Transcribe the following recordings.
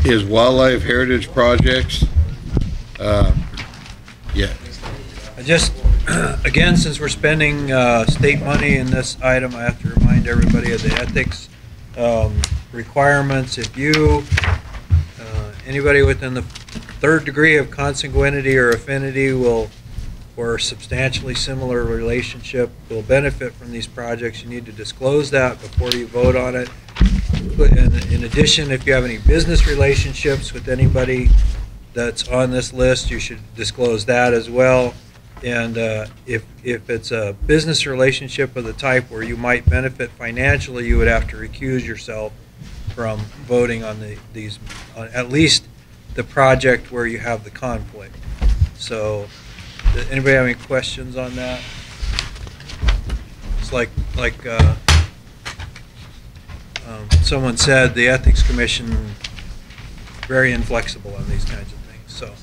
is wildlife heritage projects. Yeah. I just, again, since we're spending state money in this item, I have to remind everybody of the ethics requirements. If you, anybody within the third degree of consanguinity or affinity will, or substantially similar relationship, will benefit from these projects, you need to disclose that before you vote on it. In addition, if you have any business relationships with anybody that's on this list, you should disclose that as well. And if it's a business relationship of the type where you might benefit financially, you would have to recuse yourself from voting on these, at least the project where you have the conflict. So, does anybody have any questions on that? It's like someone said, the Ethics Commission very inflexible on these kinds of things. So,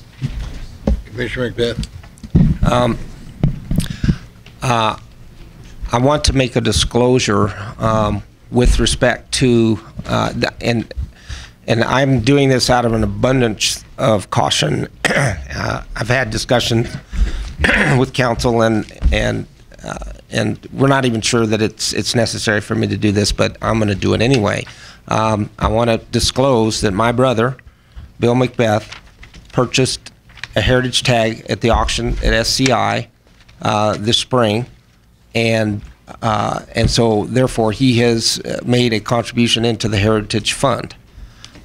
Commissioner Macbeth. I want to make a disclosure with respect to, and I'm doing this out of an abundance of caution. I've had discussions with council, and we're not even sure that it's necessary for me to do this, but I'm going to do it anyway. I want to disclose that my brother, Bill Macbeth, purchased a heritage tag at the auction at SCI this spring, and so therefore he has made a contribution into the Heritage Fund.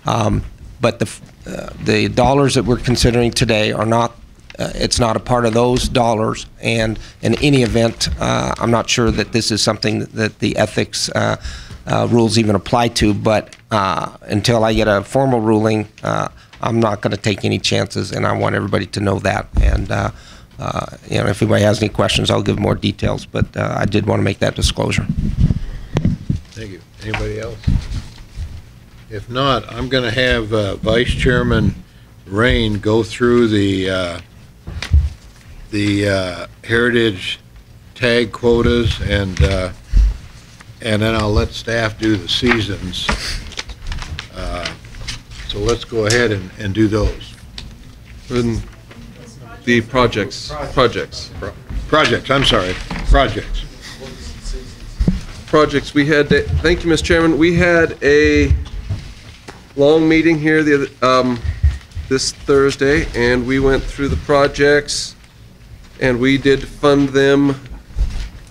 But the dollars that we're considering today are not. It's not a part of those dollars, and in any event, I'm not sure that this is something that the ethics rules even apply to. But until I get a formal ruling, I'm not going to take any chances, and I want everybody to know that. And you know, if anybody has any questions, I'll give more details. But I did want to make that disclosure. Thank you. Anybody else? If not, I'm going to have Vice Chairman Rain go through the heritage tag quotas, and then I'll let staff do the seasons. So let's go ahead and do those. And the projects. Projects, I'm sorry. Projects. Projects. We had. Thank you, Mr. Chairman. We had a long meeting here this Thursday, and we went through the projects, and we did fund them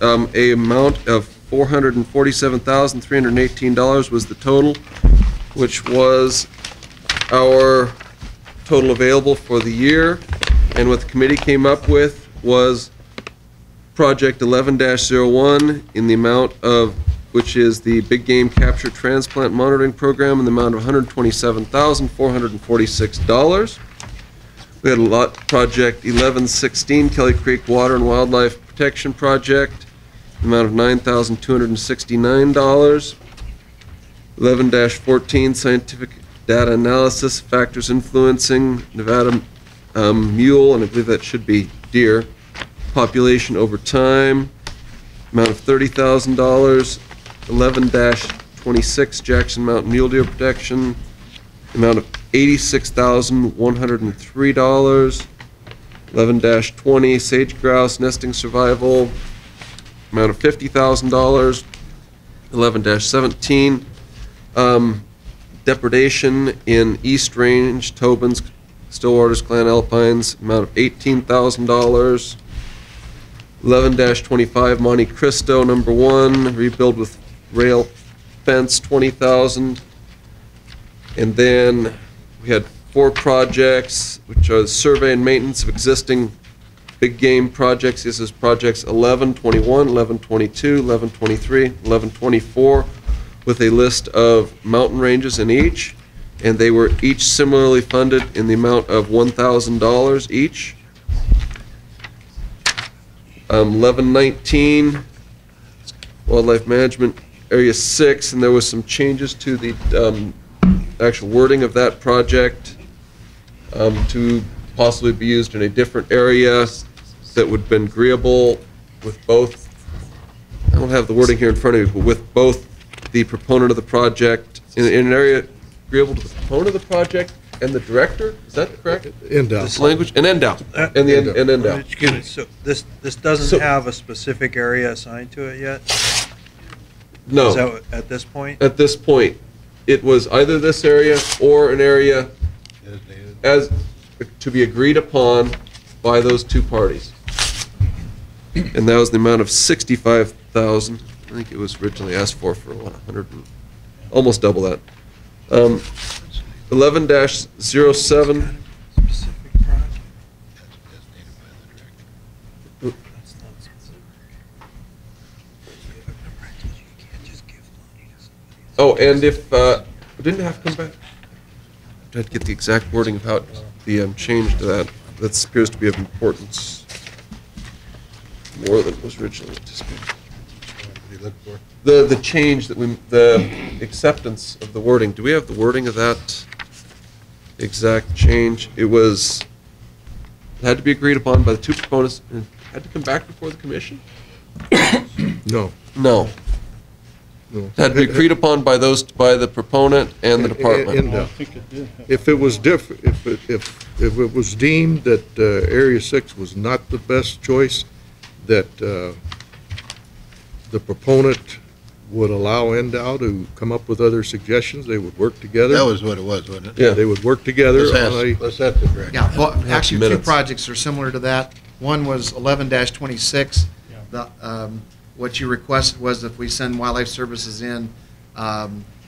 a amount of $447,318 was the total, which was our total available for the year. And what the committee came up with was project 11-01 in the amount of, which is the big game capture transplant monitoring program, in the amount of $127,446. We had a lot project 1116 Kelly Creek Water and Wildlife Protection Project, the amount of $9,269. 11-14 Scientific Data Analysis Factors Influencing Nevada Mule, and I believe that should be deer, population over time, amount of $30,000. 11-26 Jackson Mountain Mule Deer Protection, amount of $86,103. 11-20 Sage Grouse Nesting Survival, amount of $50,000. 11-17 Depredation in East Range, Tobin's, Stillwater's, Clan Alpines, amount of $18,000. 11-25 Monte Cristo #1, rebuild with rail fence, $20,000. And then we had 4 projects, which are the survey and maintenance of existing big game projects. This is projects 11-21, 11-22, 11-23, 11-24, with a list of mountain ranges in each, and they were each similarly funded in the amount of $1,000 each. 11-19 Wildlife Management Area 6, and there was some changes to the actual wording of that project to possibly be used in a different area that would have been agreeable with both. I don't have the wording here in front of me, but with both the proponent of the project, in an area agreeable to the proponent of the project and the director, is that correct? Endow. This language, and Endow, and the, and Endow. Excuse me, so this doesn't So- have a specific area assigned to it yet? Is No, that at this point? at this point, it was either this area or an area as, to be agreed upon by those two parties. And that was the amount of 65,000. I think it was originally asked for what, 100, almost double that. 11-07, Specific project? That's not specific. Remember, I told you you can't just give money to somebody. oh, and if, we didn't have to come back. I had to get the exact wording of how the change to that. That appears to be of importance more than was originally anticipated. What do you look for? The change that we, the acceptance of the wording, do we have the wording of that exact change? It was, it had to be agreed upon by the two proponents, and had to come back before the commission? No. No. No. It had to be agreed upon by those, by the proponent and the department. Endow. If it was if it was deemed that Area 6 was not the best choice, that the proponent would allow Endow to come up with other suggestions, they would work together. That was what it was, wasn't it? Yeah. They would work together Let's on a, ask the director. Yeah, well, actually, two minutes. projects are similar to that. One was 11-26. What you requested was if we send wildlife services in,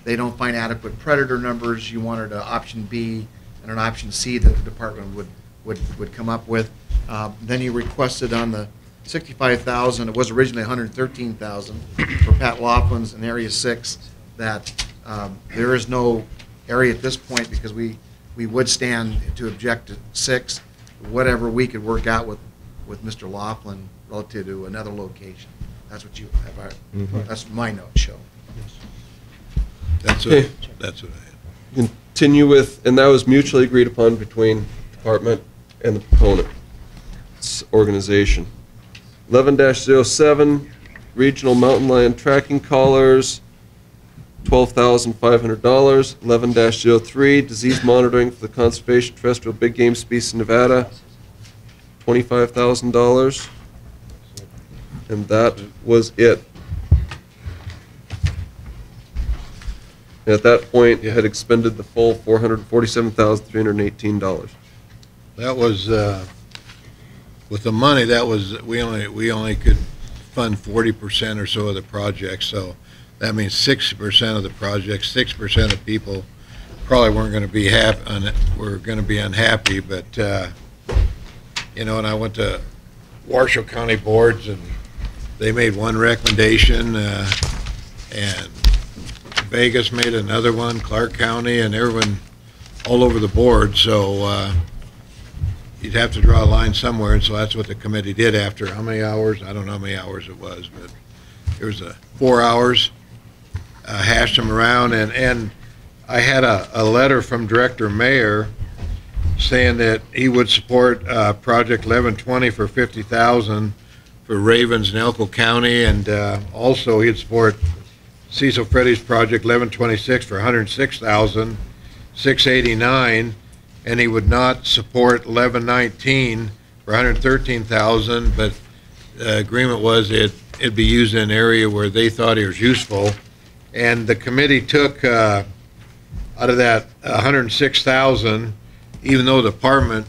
they don't find adequate predator numbers, you wanted an option B and an option C that the department would come up with. Then you requested on the 65,000, it was originally 113,000 for Pat Laughlin's in Area 6, that there is no area at this point because we would stand to object to 6, whatever we could work out with Mr. Laughlin relative to another location. That's what you have, that's my notes show. That's Okay. what I had. Continue with, and that was mutually agreed upon between department and the proponent's organization. 11-07, regional mountain lion tracking collars, $12,500. 11-03, disease monitoring for the conservation terrestrial big game species in Nevada, $25,000. And that was it. And at that point, it had expended the full $447,318. That was, with the money, that was, we only could fund 40% or so of the project, so that means 60% of the project, 6% of people probably weren't going to be were going to be unhappy, but, you know, and I went to Washoe County boards, and they made one recommendation, and Vegas made another one, Clark County, and everyone all over the board, so you'd have to draw a line somewhere, and so that's what the committee did after how many hours? I don't know how many hours it was, but it was 4 hours, hashed them around, and I had a letter from Director Mayer saying that he would support Project 1120 for $50,000 for Ravens in Elko County, and also he'd support Cecil Freddy's Project 1126 for $106,689, and he would not support 1119 for $113,000, but the agreement was it'd be used in an area where they thought it was useful. And the committee took out of that $106,000, even though the department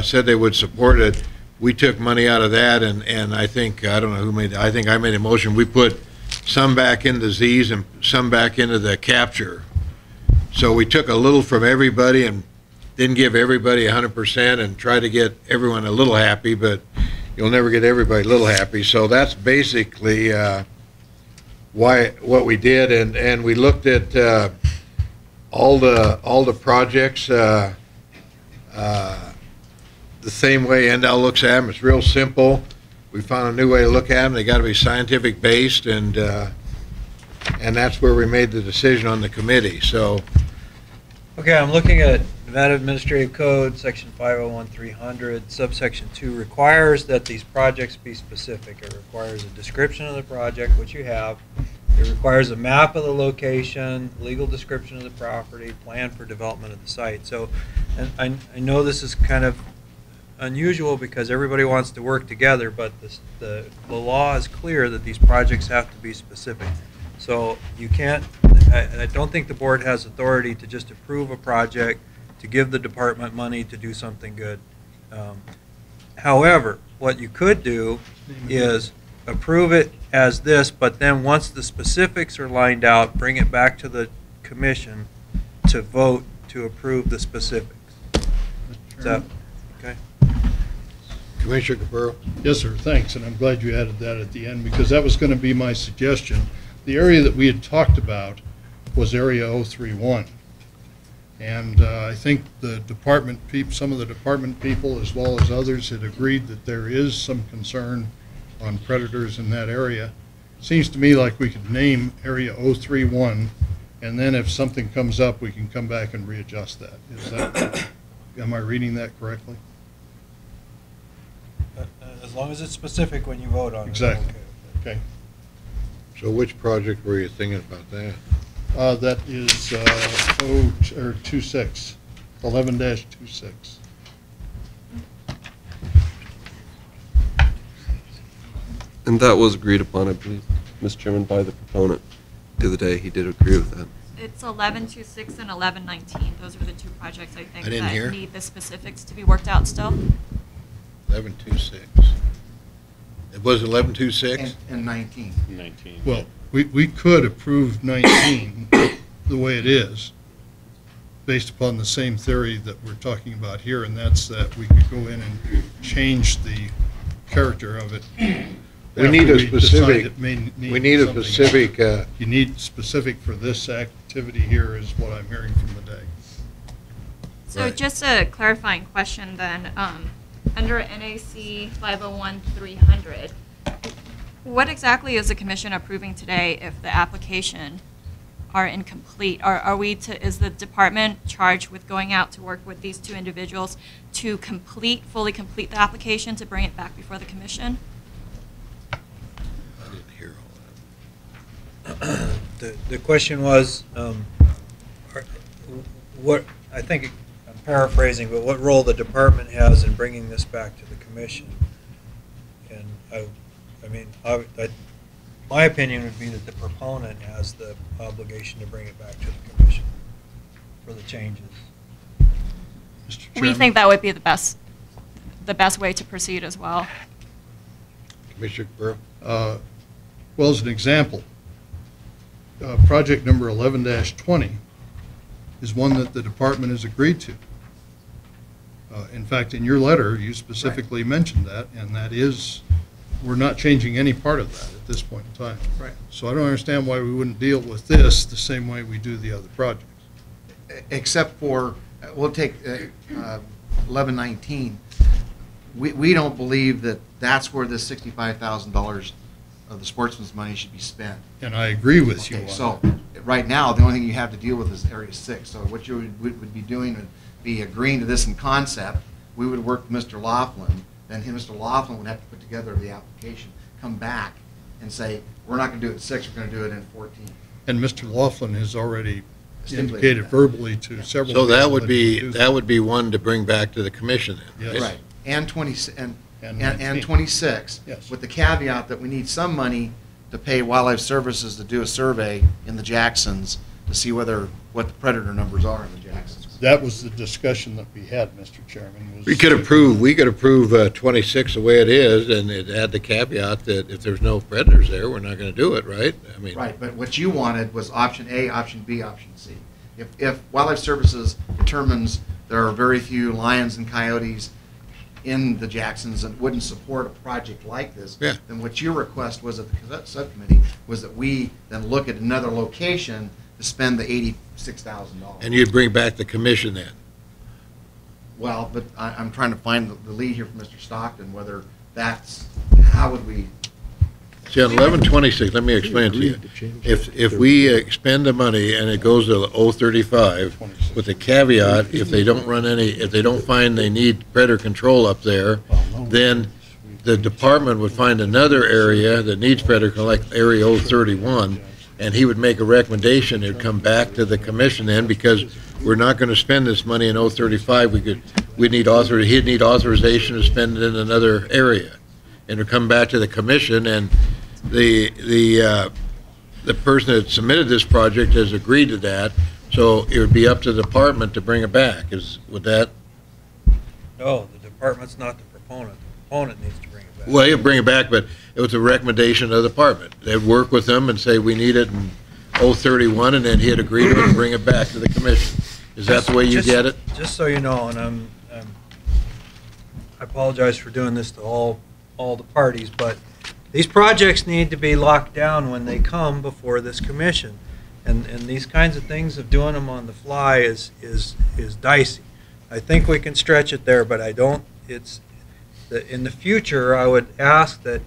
said they would support it, we took money out of that, and I think, I don't know who made, I think I made a motion, we put some back into Z's and some back into the capture. So we took a little from everybody and didn't give everybody 100% and try to get everyone a little happy, but you'll never get everybody a little happy. So that's basically what we did, and we looked at all the projects the same way Endow looks at them. It's real simple. We found a new way to look at them. They got to be scientific based, and that's where we made the decision on the committee. So, Okay, I'm looking at Nevada Administrative Code, Section 501-300, subsection 2 requires that these projects be specific. It requires a description of the project, which you have, It requires a map of the location, legal description of the property, plan for development of the site. So, and I know this is kind of unusual because everybody wants to work together, but the law is clear that these projects have to be specific. So you can't, I don't think the board has authority to just approve a project to give the department money to do something good. However, what you could do is approve it as this, but then once the specifics are lined out, bring it back to the commission to vote to approve the specifics. Is that okay? Commissioner Capurro? Yes, sir, thanks, and I'm glad you added that at the end, because that was going to be my suggestion. The area that we had talked about was Area 031. And I think the department some of the department people, as well as others, had agreed that there is some concern on predators in that area. Seems to me like we could name Area 031, and then if something comes up, we can come back and readjust that. Is that, am I reading that correctly? As long as it's specific when you vote on it. Exactly. Okay. So which project were you thinking about that? That is 26, 11-26. And that was agreed upon, I believe, Mr. Chairman, by the proponent the other day. He did agree with that. It's 1126 and 1119. Those were the two projects I think I didn't that hear. need the specifics to be worked out still. 1126. It was 1126? And 19. Well, we could approve 19 the way it is, based upon the same theory that we're talking about here, and that's that we could go in and change the character of it. We need a after we decide specific, it may need we need a something specific, else. You need specific for this activity here is what I'm hearing from the day. So Right. just a clarifying question then, under NAC 501-300, what exactly is the commission approving today if the application are incomplete? Is the department charged with going out to work with these two individuals to fully complete the application to bring it back before the commission? I didn't hear all that. The question was, what, I think, I'm paraphrasing, but what role the department has in bringing this back to the commission? And I mean, my opinion would be that the proponent has the obligation to bring it back to the commission for the changes. Mr. We Chairman? think that would be the best way to proceed as well. Commissioner Capurro? Well, as an example, project number 11-20 is one that the department has agreed to. In fact, in your letter, you specifically mentioned that, and that is, we're not changing any part of that at this point in time. Right. So I don't understand why we wouldn't deal with this the same way we do the other projects. Except for, we'll take 1119. We don't believe that that's where the $65,000 of the sportsman's money should be spent. And I agree with you Okay, on so, that. right now, the only thing you have to deal with is Area 6. So what you would be doing would be agreeing to this in concept. We would work with Mr. Laughlin, then Mr. Laughlin would have to put together the application, come back and say, we're not going to do it in 6, we're going to do it in 14. And Mr. Laughlin has already Stipulated indicated that. verbally to several So that people would he be, do that would be one to bring back to the commission then? Yes. Right, and 19. 26. Yes. With the caveat that we need some money to pay Wildlife Services to do a survey in the Jacksons to see what the predator numbers are in the Jacksons. That was the discussion that we had, Mr. Chairman. Was We could approve 26 the way it is, and it add the caveat that if there's no predators there, we're not going to do it, right? I mean, Right, but what you wanted was option A, option B, option C. If Wildlife Services determines there are very few lions and coyotes in the Jacksons and wouldn't support a project like this, Yeah. then what your request was at the subcommittee was that we then look at another location to spend the $86,000. and you'd bring back the commission then? Well, but I'm trying to find the lead here from Mr. Stockton, whether that's, how would we, See, on 1126, let me explain to you. If we expend the money and it goes to 035, with the caveat, if they don't find they need predator control up there, then the department would find another area that needs predator control, like Area 031, and he would make a recommendation. It'd come back to the commission then, because we're not going to spend this money in 035. He'd need authorization to spend it in another area, and it'd come back to the commission, and the person that submitted this project has agreed to that, so it would be up to the department to bring it back. Would that? No, the department's not the proponent. The proponent needs to bring it back. Well, he'll bring it back, but it was a recommendation of the department. They'd work with them and say, we need it in 031, and then he'd agree to it and bring it back to the commission. Is that the way you get it? Just so you know, and I apologize for doing this to all the parties, but these projects need to be locked down when they come before this commission. And these kinds of things of doing them on the fly is dicey. I think we can stretch it there, but I don't. In the future, I would ask that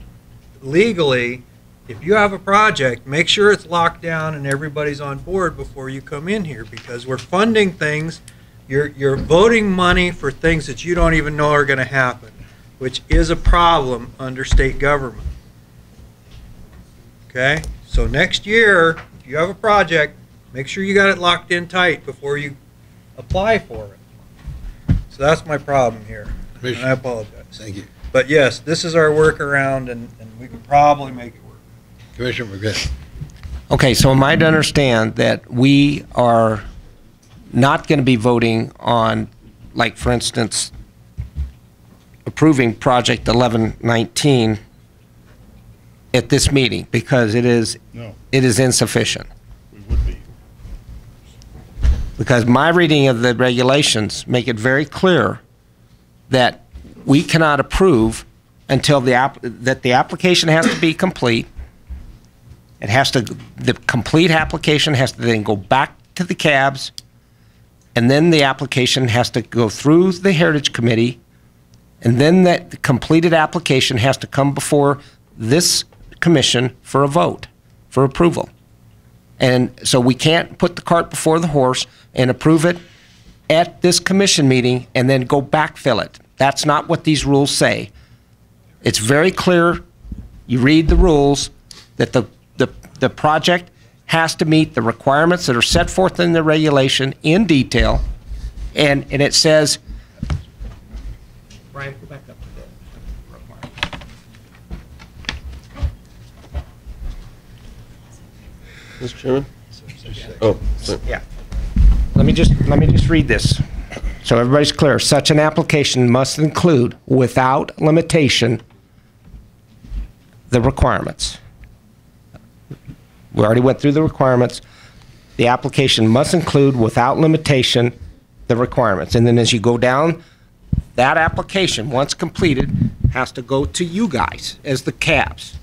legally, if you have a project, make sure it's locked down and everybody's on board before you come in here, because we're funding things. You're voting money for things that you don't even know are going to happen, which is a problem under state government. Okay? So next year, if you have a project, make sure you got it locked in tight before you apply for it. So that's my problem here. And I apologize. Thank you. But yes, this is our workaround, and we can probably make it work. Commissioner McGinn. Okay, so am I to understand that we are not going to be voting on, like, for instance, approving Project 1119 at this meeting, because it is insufficient? We would be. Because my reading of the regulations make it very clear that we cannot approve until the application has to be complete. The complete application has to then go back to the cabs, and then the application has to go through the Heritage Committee, and then that completed application has to come before this commission for a vote, for approval. And so we can't put the cart before the horse and approve it at this commission meeting and then go backfill it. That's not what these rules say. It's very clear, you read the rules, that the project has to meet the requirements that are set forth in the regulation in detail, and it says, Brian, go back up to the Mr. Chairman? Oh, sorry. Yeah. Let me just read this, so everybody's clear. Such an application must include, without limitation, the requirements. We already went through the requirements. The application must include, without limitation, the requirements. And then as you go down, that application, once completed, has to go to you guys as the cabs.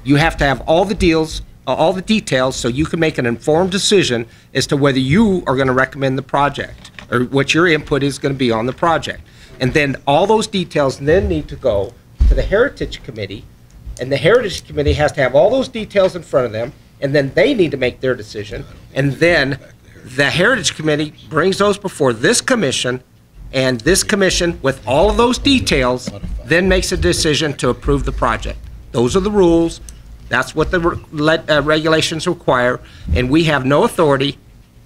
You have to have all the details, so you can make an informed decision as to whether you are going to recommend the project, or what your input is going to be on the project. And then all those details then need to go to the Heritage Committee, and the Heritage Committee has to have all those details in front of them, and then they need to make their decision. And then the Heritage Committee brings those before this commission, and this commission, with all of those details, then makes a decision to approve the project. Those are the rules. That's what the regulations require, and we have no authority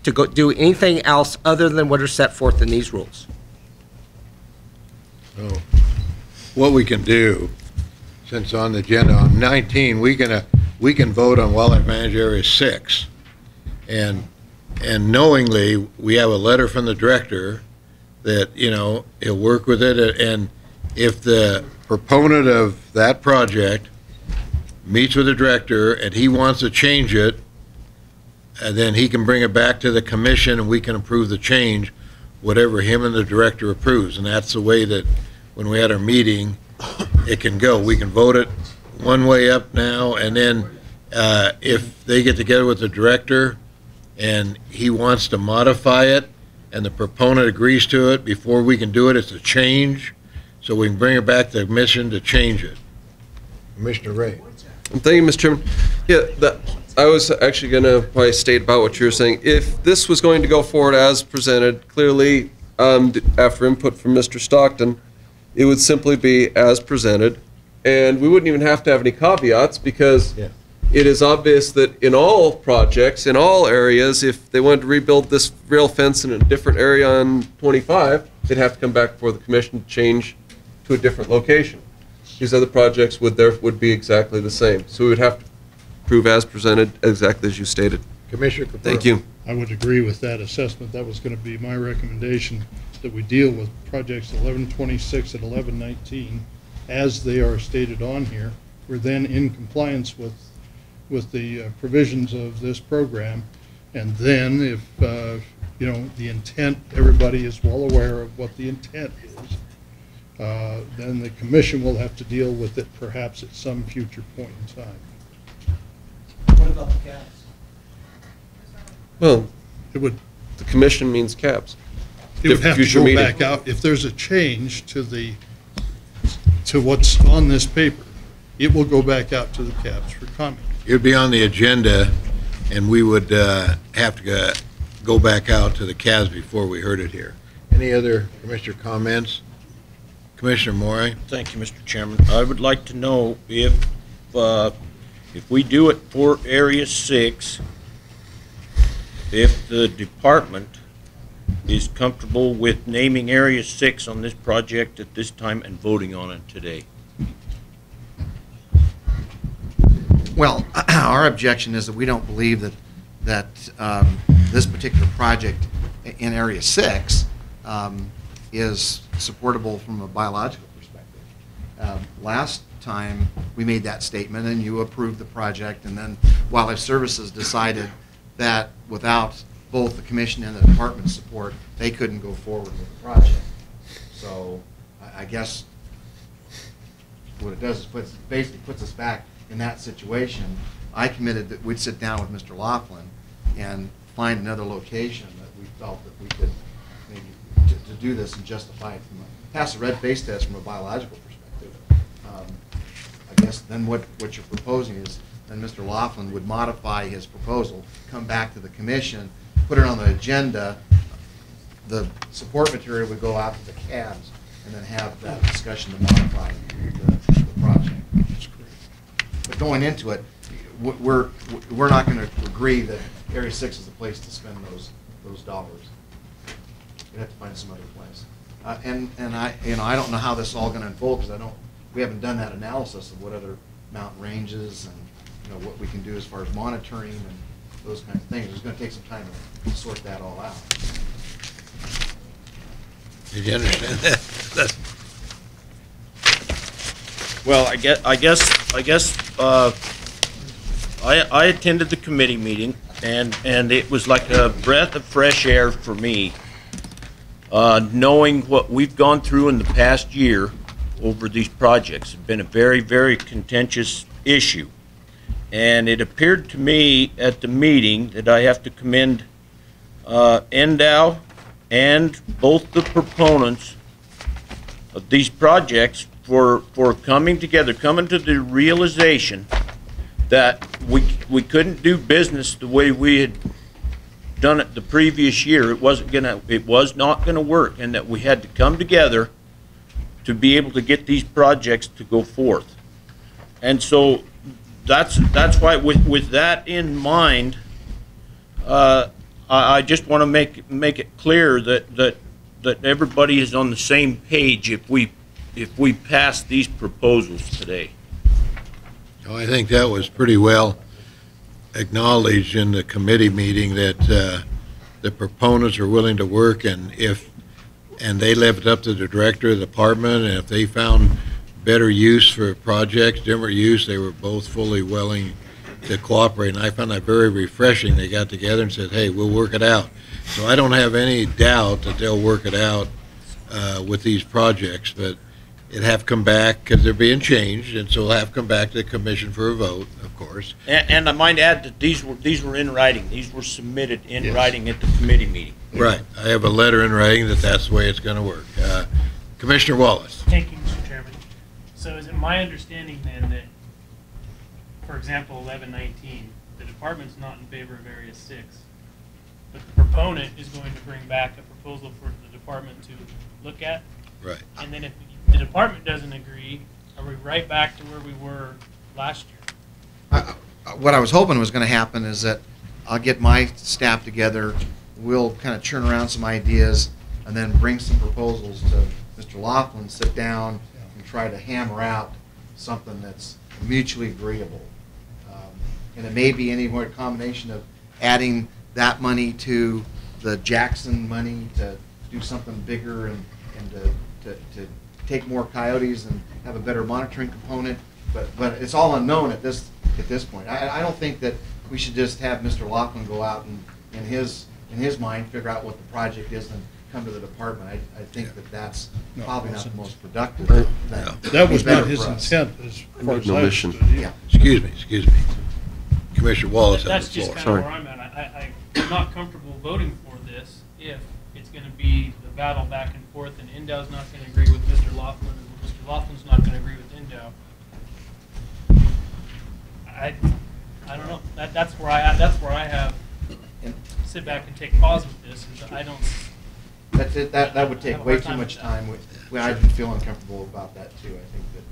to go do anything else other than what are set forth in these rules. So, what we can do, since on the agenda on 19, we can vote on Wildlife Management Area 6, and knowingly, we have a letter from the director that, he'll work with it, and if the proponent of that project meets with the director and he wants to change it, and then he can bring it back to the commission and we can approve the change, whatever him and the director approves. And that's the way that when we had our meeting, it can go. We can vote it one way up now, and then if they get together with the director and he wants to modify it and the proponent agrees to it, before we can do it, it's a change, so we can bring it back to the commission to change it. Commissioner Ray. Thank you, Mr. Chairman. Yeah, I was actually going to probably state about what you were saying. If this was going to go forward as presented, clearly, after input from Mr. Stockton, it would simply be as presented, and we wouldn't even have to have any caveats, because it is obvious that in all projects, in all areas, if they wanted to rebuild this rail fence in a different area on 25, they'd have to come back before the commission to change to a different location. These other projects would be exactly the same. So we would have to prove as presented, exactly as you stated. Commissioner Capurro. Thank you. I would agree with that assessment. That was going to be my recommendation, that we deal with projects 1126 and 1119 as they are stated on here. We're then in compliance with the provisions of this program. And then if, you know, the intent, everybody is well aware of what the intent is, then the commission will have to deal with it perhaps at some future point in time. What about the caps? Well, It would, the commission means caps. it would have to Future go meeting. back out. If there's a change to what's on this paper, it will go back out to the cabs for comment. It would be on the agenda, and we would have to go back out to the CAS before we heard it here. Any other commissioner comments? Commissioner Morey? Thank you, Mr. Chairman. I would like to know if we do it for Area 6, if the department is comfortable with naming Area 6 on this project at this time and voting on it today. Well, our objection is that we don't believe that this particular project in Area 6 is supportable from a biological perspective. Last time, we made that statement, and you approved the project, and then Wildlife Services decided that without both the commission and the department's support, they couldn't go forward with the project. So I guess what it does is basically puts us back in that situation. I committed that we'd sit down with Mr. Laughlin and find another location that we felt that we could maybe to do this and justify it pass the red face test from a biological perspective. I guess then what you're proposing is then Mr. Laughlin would modify his proposal, come back to the commission, put it on the agenda, the support material would go out to the cabs, and then have that discussion to modify the project. But going into it, we're not going to agree that Area 6 is the place to spend those dollars. We'd have to find some other place. And I don't know how this is all going to unfold because we haven't done that analysis of what other mountain ranges and what we can do as far as monitoring and those kinds of things. It's going to take some time to sort that all out. Did you understand that? Well, I guess I attended the committee meeting, and it was like a breath of fresh air for me, knowing what we've gone through in the past year over these projects. It's been a very, very contentious issue. And it appeared to me at the meeting that I have to commend NDOW and both the proponents of these projects for coming together, coming to the realization that we couldn't do business the way we had done it the previous year. It was not gonna work, and that we had to come together to be able to get these projects to go forth. And so that's why, with that in mind, I just want to make it clear that everybody is on the same page if we pass these proposals today. Oh, I think that was pretty well acknowledged in the committee meeting that the proponents are willing to work, and they left it up to the director of the department, and if they found better use for projects, different use, they were both fully willing to cooperate, and I found that very refreshing. They got together and said, hey, we'll work it out. So I don't have any doubt that they'll work it out with these projects, but it have come back because they're being changed, and so it'll have come back to the commission for a vote, of course. And I might add that these were in writing. These were submitted in writing at the committee meeting. Right. I have a letter in writing that that's the way it's going to work. Commissioner Wallace. Thank you, Mr. Chairman. So is it my understanding then that, for example, 1119, the department's not in favor of Area 6, but the proponent is going to bring back a proposal for the department to look at? Right. And then if the department doesn't agree, are we right back to where we were last year? what I was hoping was going to happen is that I'll get my staff together, we'll kind of churn around some ideas, and then bring some proposals to Mr. Laughlin, sit down, and try to hammer out something that's mutually agreeable. And it may be any more combination of adding that money to the Jackson money to do something bigger and to take more coyotes and have a better monitoring component. But it's all unknown at this point. I don't think that we should just have Mr. Laughlin go out and in his mind figure out what the project is and come to the department. I think that's probably not the most productive. That was not his intent as far as I mission. understood. Yeah. Excuse me. Commissioner Wallace has That's the just floor. kind of where I'm at. I'm not comfortable voting for this if it's going to be the battle back and forth, and Indow's not going to agree with Mr. Laughlin, and Mr. Laughlin's not going to agree with Indow. I don't know. That's where I have sit back and take pause with this. Is I don't. That's it. That would take way too much time. I'd be feeling uncomfortable about that too. I think that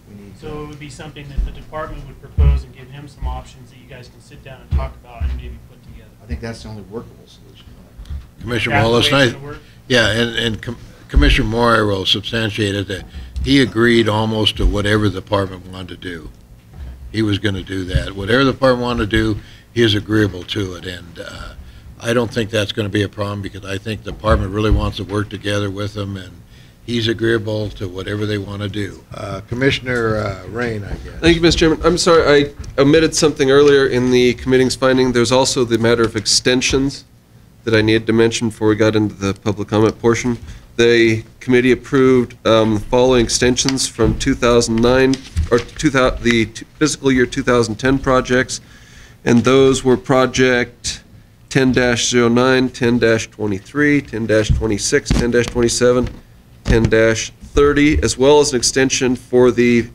we need. So it would be something that the department would propose and give him some options that you guys can sit down and talk about and maybe put together. I think that's the only workable solution. Commissioner That's the Wallace, way it's gonna work? yeah, and Commissioner Moore will substantiate it that he agreed almost to whatever the department wanted to do. He was going to do that. Whatever the department wanted to do, he is agreeable to it. And I don't think that's going to be a problem because I think the department really wants to work together with them, and he's agreeable to whatever they want to do. Commissioner Rain, I guess. Thank you, Mr. Chairman. I'm sorry, I omitted something earlier in the committee's finding. There's also the matter of extensions that I needed to mention before we got into the public comment portion. The committee approved the following extensions from 2009, or the fiscal year 2010 projects, and those were project 10-09, 10-23, 10-26, 10-27, 10-30, as well as an extension for the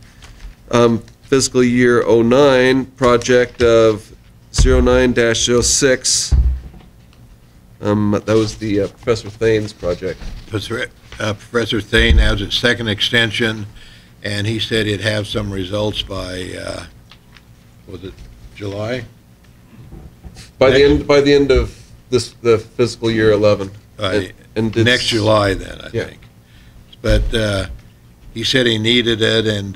fiscal year 09 project of 09-06. That was the Professor Thane's project. Professor Thane has a second extension, and he said he'd have some results by, was it July? By the end of the fiscal year 11. And Next July then, I think. But he said he needed it, and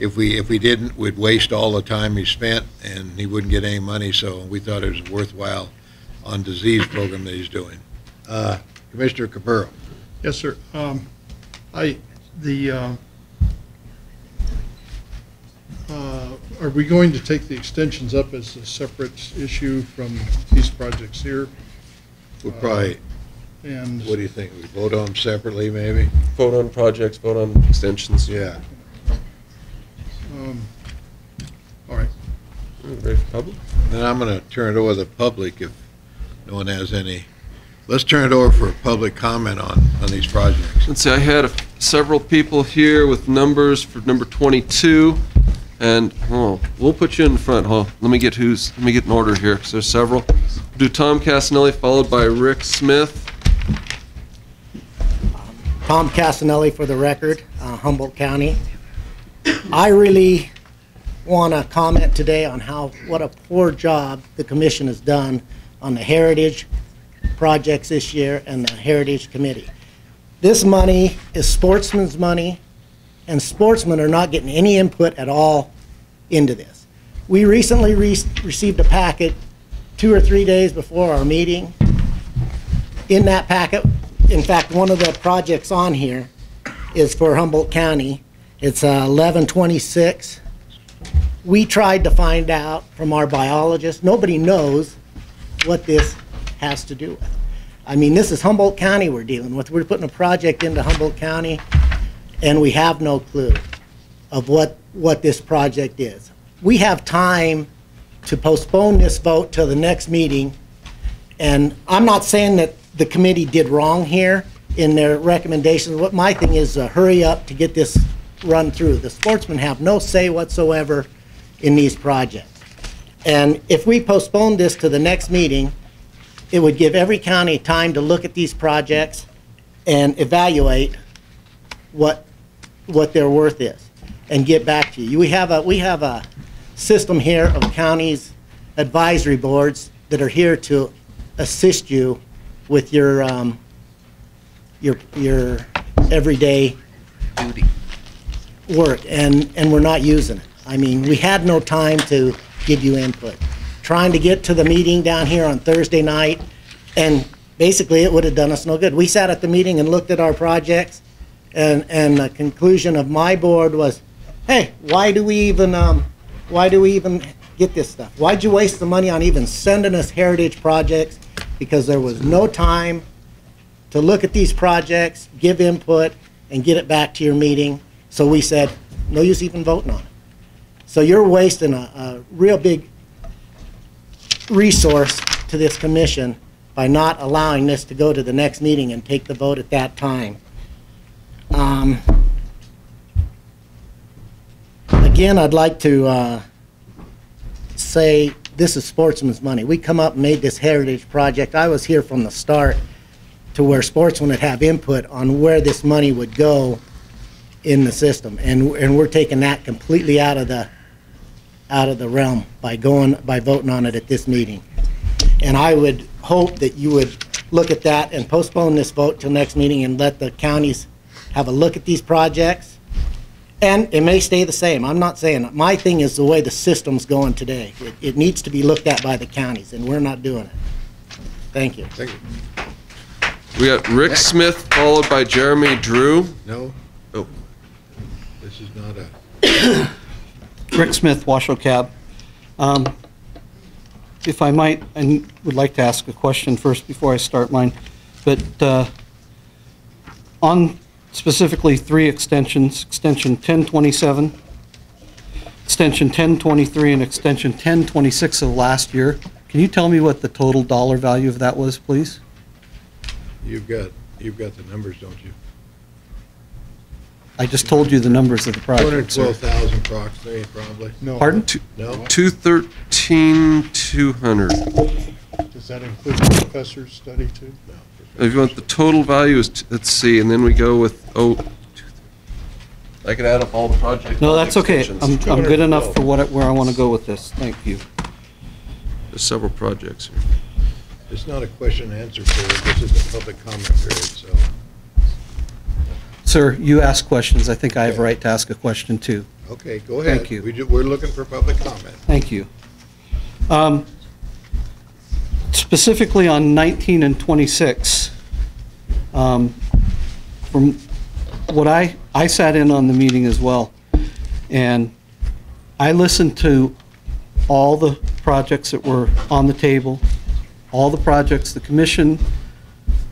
if we didn't, we'd waste all the time he spent, and he wouldn't get any money, so we thought it was worthwhile on disease program that he's doing. Commissioner Cabral. Yes, sir. Are we going to take the extensions up as a separate issue from these projects here? We'll probably, And what do you think? We vote on them separately, maybe? Vote on projects, vote on extensions. Yeah. all right. Ready for public? Then I'm going to turn it over to the public if no one has any. Let's turn it over for public comment on these projects. Let's see, I had several people here with numbers for number 22, and we'll put you in front. Let me get in order here, because there's several. Do Tom Casanelli, followed by Rick Smith. Tom Casanelli for the record, Humboldt County. I really want to comment today on what a poor job the commission has done on the heritage projects this year and the Heritage Committee. This money is sportsmen's money, and sportsmen are not getting any input at all into this. We recently received a packet 2 or 3 days before our meeting. In that packet, in fact, one of the projects on here is for Humboldt County. It's 1126. We tried to find out from our biologist. Nobody knows what this has to do with. I mean, this is Humboldt County we're dealing with. We're putting a project into Humboldt County, and we have no clue of what this project is. We have time to postpone this vote till the next meeting, and I'm not saying that the committee did wrong here in their recommendations. What my thing is hurry up to get this run through. The sportsmen have no say whatsoever in these projects. And if we postpone this to the next meeting, it would give every county time to look at these projects and evaluate what their worth is and get back to you. We have a system here of counties advisory boards that are here to assist you with your everyday Duty. work, and we're not using it. I mean, we had no time to give you input. Trying to get to the meeting down here on Thursday night, and basically it would have done us no good. We sat at the meeting and looked at our projects, and the conclusion of my board was, hey, why do we even get this stuff? Why'd you waste the money on even sending us heritage projects? Because there was no time to look at these projects, give input, and get it back to your meeting. So we said, no use even voting on it. So you're wasting a real big resource to this commission by not allowing this to go to the next meeting and take the vote at that time. Again, I'd like to say this is Sportsman's money. We come up and made this heritage project. I was here from the start to where Sportsman would have input on where this money would go in the system, and we're taking that completely out of the realm by voting on it at this meeting. And I would hope that you would look at that and postpone this vote till next meeting and let the counties have a look at these projects. And it may stay the same. I'm not saying it. My thing is the way the system's going today. It needs to be looked at by the counties, and we're not doing it. Thank you. Thank you. We got Rick Smith, followed by Jeremy Drew. No? Oh. This is not a, Rick Smith, Washoe Cab. If I might, I would like to ask a question first before I start mine. But on specifically 3 extensions, extension 1027, extension 1023, and extension 1026 of last year, can you tell me what the total dollar value of that was, please? you've got the numbers, don't you? I just told you the numbers of the project. 212,000 approximately, probably. No. Pardon? No? 213,200. Does that include the professor's study too? If you want the total value is, let's see, and then we go with, I could add up all the projects. No, that's okay. extensions. I'm good enough for where I want to go with this. Thank you. There's several projects here. It's not a question and answer period. This is a public comment period, so. Sir, you ask questions. I think I have a right to ask a question too. Okay, go ahead. Thank you. We're looking for public comment. Thank you. Specifically on 19 and 26, from what I sat in on the meeting as well, and I listened to all the projects that were on the table, all the projects the commission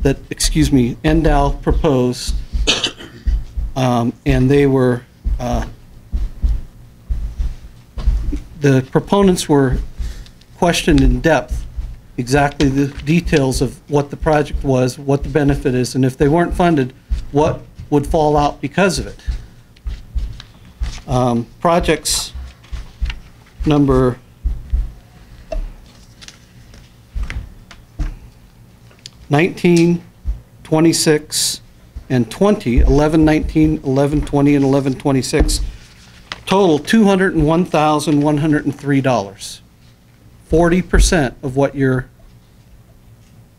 NDOW proposed, and they were, the proponents were questioned in depth exactly the details of what the project was, what the benefit is, and if they weren't funded, what would fall out because of it. Projects number 19, 26, and 20, 11, 19, 11, 20, and 11, 26, total $201,103. 40% of what you're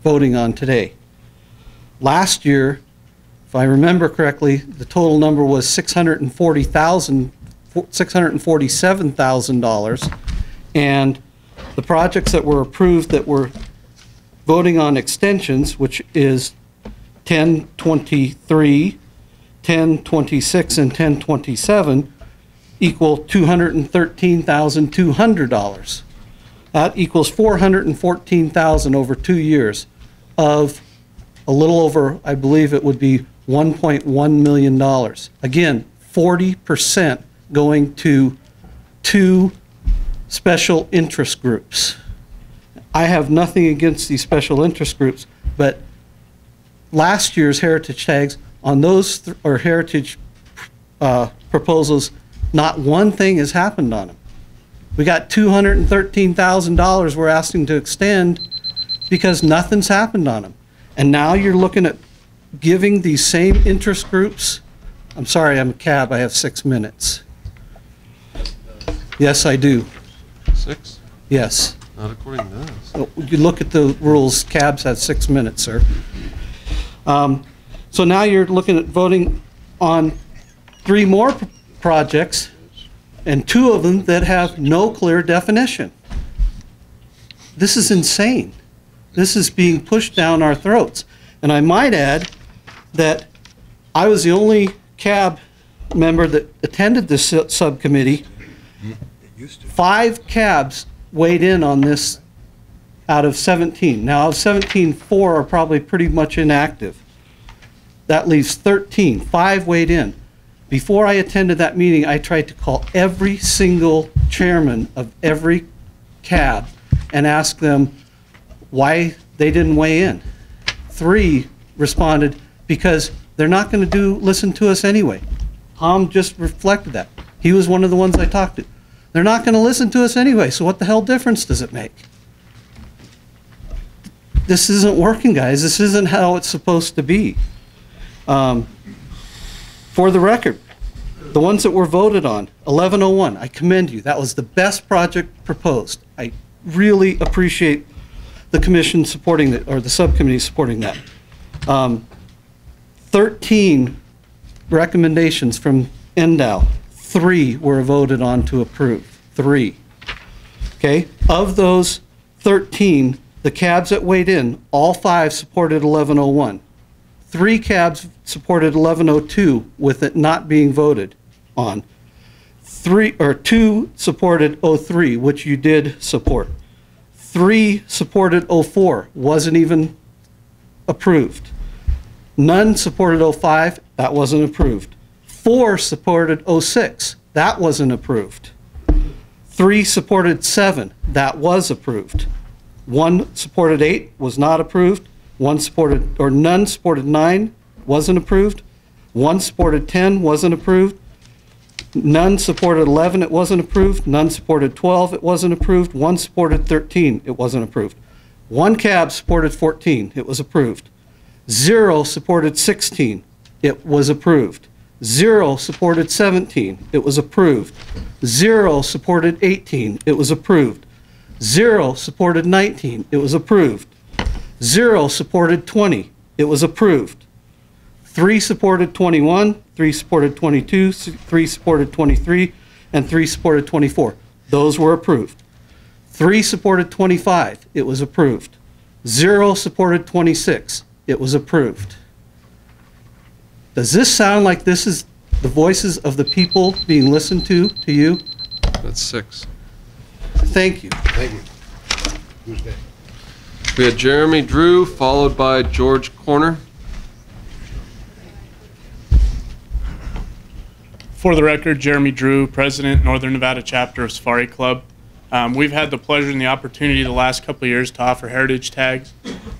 voting on today. Last year, if I remember correctly, the total number was $647,000, and the projects that were approved that were voting on extensions, which is 1023, 1026, and 1027, equal $213,200. That equals $414,000 over 2 years of a little over, I believe it would be $1.1 million. Again, 40% going to 2 special interest groups. I have nothing against these special interest groups, but last year's heritage tags on those heritage proposals, not one thing has happened on them. We got $213,000 we're asking to extend because nothing's happened on them. And now you're looking at giving these same interest groups, I'm sorry, I'm a cab, I have 6 minutes. Yes, I do. 6? Yes. Not according to us. Oh, you look at the rules, cabs have 6 minutes, sir. So now you're looking at voting on 3 more projects, and 2 of them that have no clear definition. This is insane. This is being pushed down our throats. And I might add that I was the only cab member that attended this subcommittee. 5 cabs weighed in on this out of 17. Now, out of 17, 4 are probably pretty much inactive. That leaves 13. 5 weighed in. Before I attended that meeting, I tried to call every single chairman of every cab and ask them why they didn't weigh in. 3 responded, because they're not going to listen to us anyway. Tom just reflected that. He was one of the ones I talked to. They're not going to listen to us anyway, so what the hell difference does it make? This isn't working, guys. This isn't how it's supposed to be. For the record, the ones that were voted on, 1101, I commend you. That was the best project proposed. I really appreciate the commission supporting that, or the subcommittee supporting that. 13 recommendations from NDOW, 3 were voted on to approve. 3. Okay? Of those 13, the cabs that weighed in, all 5 supported 1101. 3 cabs supported 1102 with it not being voted on. 2 supported 03, which you did support. 3 supported 04, wasn't even approved. None supported 05, that wasn't approved. 4 supported 06, that wasn't approved. 3 supported 7, that was approved. 1 supported 8, was not approved. 1 supported, or none supported 9, wasn't approved. 1 supported 10, wasn't approved. None supported 11, it wasn't approved. None supported 12, it wasn't approved. 1 supported 13, it wasn't approved. 1 cab supported 14, it was approved. 0 supported 16, it was approved. 0 supported 17, it was approved. 0 supported 18, it was approved. 0 supported 19, it was approved. 0 supported 20, it was approved. 3 supported 21, 3 supported 22, 3 supported 23, and 3 supported 24. Those were approved. 3 supported 25, it was approved. 0 supported 26, it was approved. Does this sound like this is the voices of the people being listened to you? That's 6. Thank you. Thank you. Who's next? We had Jeremy Drew, followed by George Corner. For the record, Jeremy Drew, President, Northern Nevada Chapter of Safari Club. We've had the pleasure and the opportunity the last couple of years to offer heritage tags,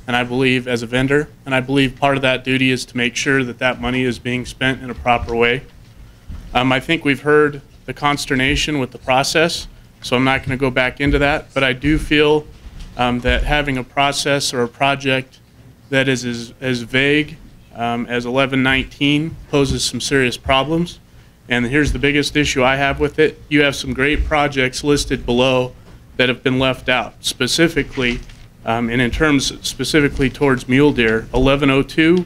and I believe as a vendor, and I believe part of that duty is to make sure that that money is being spent in a proper way. I think we've heard the consternation with the process, so I'm not going to go back into that, but I do feel that having a process or a project that is as vague as 1119 poses some serious problems. And here's the biggest issue I have with it. You have some great projects listed below that have been left out, specifically, and in terms specifically towards mule deer, 1102,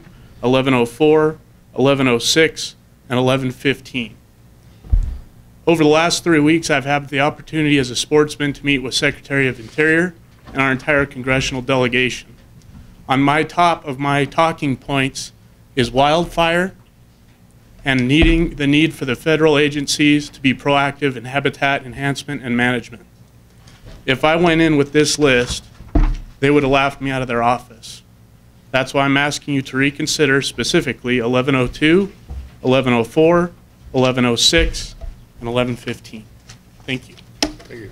1104, 1106, and 1115. Over the last 3 weeks, I've had the opportunity as a sportsman to meet with Secretary of Interior and our entire congressional delegation. On my top of my talking points is wildfire and the need for the federal agencies to be proactive in habitat enhancement and management. If I went in with this list, they would have laughed me out of their office. That's why I'm asking you to reconsider specifically 1102, 1104, 1106, and 1115. Thank you. Thank you.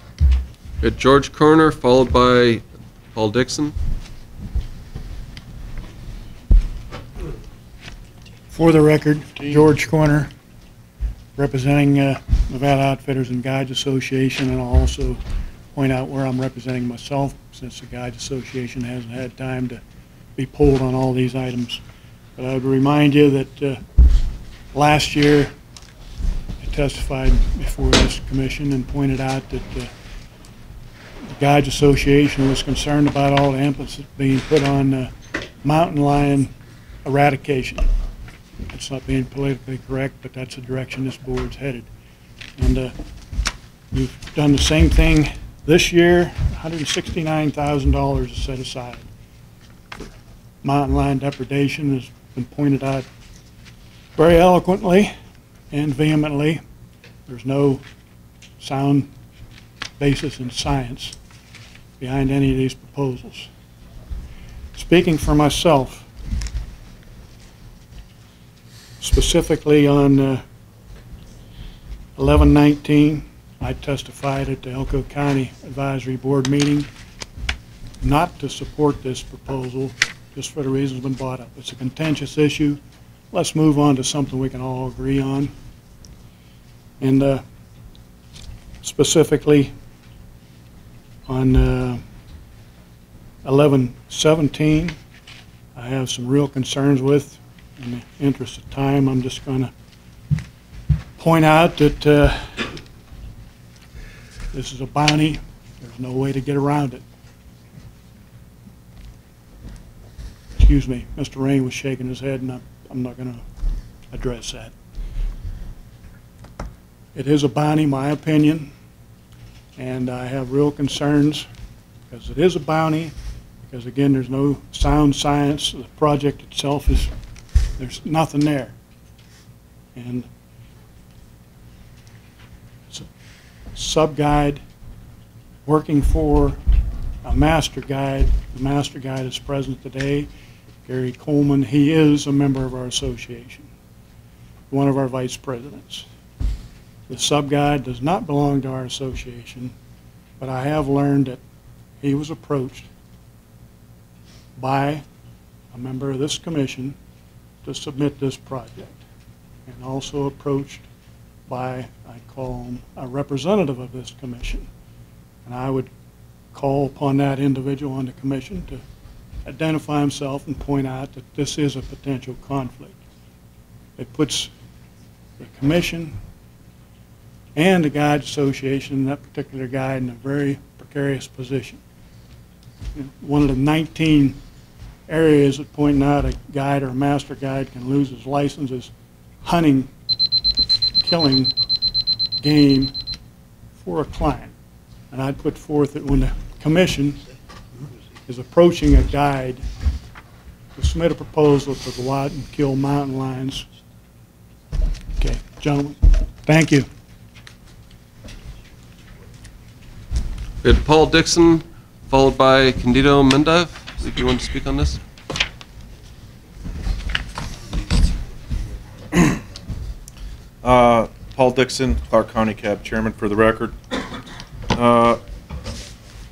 We had George Corner, followed by Paul Dixon. For the record, George Corner, representing Nevada Outfitters and Guides Association, and I'll also point out where I'm representing myself, since the Guides Association hasn't had time to be polled on all these items. But I would remind you that last year I testified before this commission and pointed out that Guides Association was concerned about all the emphasis being put on mountain lion eradication. It's not being politically correct, but that's the direction this board's headed. And you've done the same thing this year. $169,000 is set aside for mountain lion depredation, has been pointed out very eloquently and vehemently. There's no sound basis in science behind any of these proposals. Speaking for myself, specifically on 11/19, I testified at the Elko County Advisory Board meeting not to support this proposal, just for the reasons been brought up. It's a contentious issue. Let's move on to something we can all agree on. And specifically on 11/17, I have some real concerns with. In the interest of time, I'm just going to point out that this is a bounty. There's no way to get around it. Excuse me, Mr. Rain was shaking his head, and I'm not going to address that. It is a bounty, my opinion, and I have real concerns because it is a bounty, because again, there's no sound science. The project itself there's nothing there. And it's a sub-guide working for a master guide. The master guide is present today, Gary Coleman. He is a member of our association, one of our vice presidents. The sub-guide does not belong to our association, but I have learned that he was approached by a member of this commission to submit this project, and also approached by, I call him, a representative of this commission. And I would call upon that individual on the commission to identify himself and point out that this is a potential conflict. It puts the commission and the Guide Association, that particular guide, in a very precarious position. One of the 19 areas that point out a guide or a master guide can lose his license is hunting, killing game for a client. And I'd put forth that when the commission is approaching a guide to submit a proposal to go out and kill mountain lions. Okay, gentlemen, thank you. We had Paul Dixon, followed by Candido Mendev. If you want to speak on this. Paul Dixon, Clark County Cab Chairman, for the record.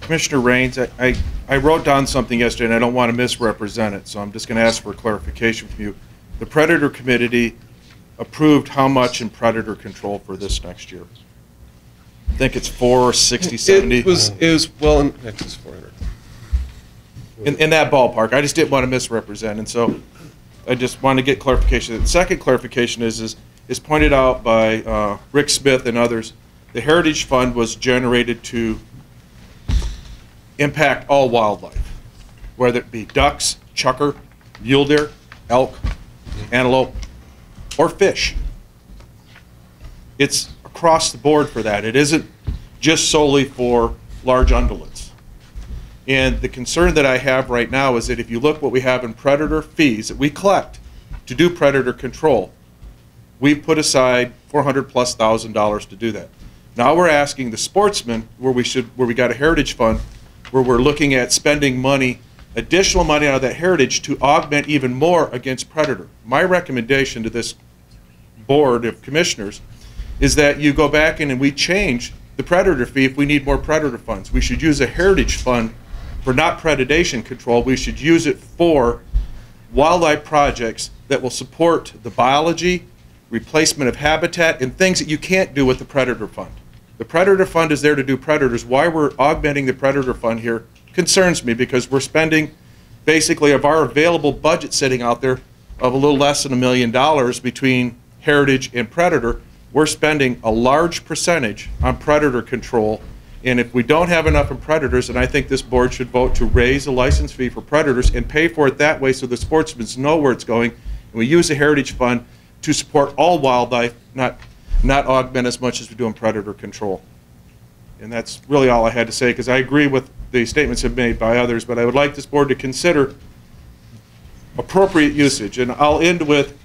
Commissioner Raines, I wrote down something yesterday, and I don't want to misrepresent it, so I'm just going to ask for clarification from you. The Predator Committee approved how much in predator control for this next year? I think it's 460, 70. It was well in excess 400. In that ballpark. I just didn't want to misrepresent, and so I just want to get clarification. The second clarification is pointed out by Rick Smith and others. The Heritage Fund was generated to impact all wildlife, whether it be ducks, chukar, mule deer, elk, antelope, or fish. It's across the board for that. It isn't just solely for large ungulates. And the concern that I have right now is that if you look what we have in predator fees that we collect to do predator control, we've put aside $400,000+ to do that. Now we're asking the sportsmen, where we got a heritage fund, where we're looking at spending money, additional money out of that heritage to augment even more against predator. My recommendation to this board of commissioners is that you go back in and we change the predator fee if we need more predator funds. We should use a heritage fund for not predation control. We should use it for wildlife projects that will support the biology, replacement of habitat, and things that you can't do with the predator fund. The predator fund is there to do predators. Why we're augmenting the predator fund here concerns me, because we're spending basically of our available budget sitting out there of a little less than $1 million between heritage and predator. We're spending a large percentage on predator control, And if we don't have enough in predators, then I think this board should vote to raise the license fee for predators and pay for it that way so the sportsmen know where it's going. And we use the Heritage Fund to support all wildlife, not augment as much as we do in predator control. And that's really all I had to say, because I agree with the statements have made by others, but I would like this board to consider appropriate usage. And I'll end with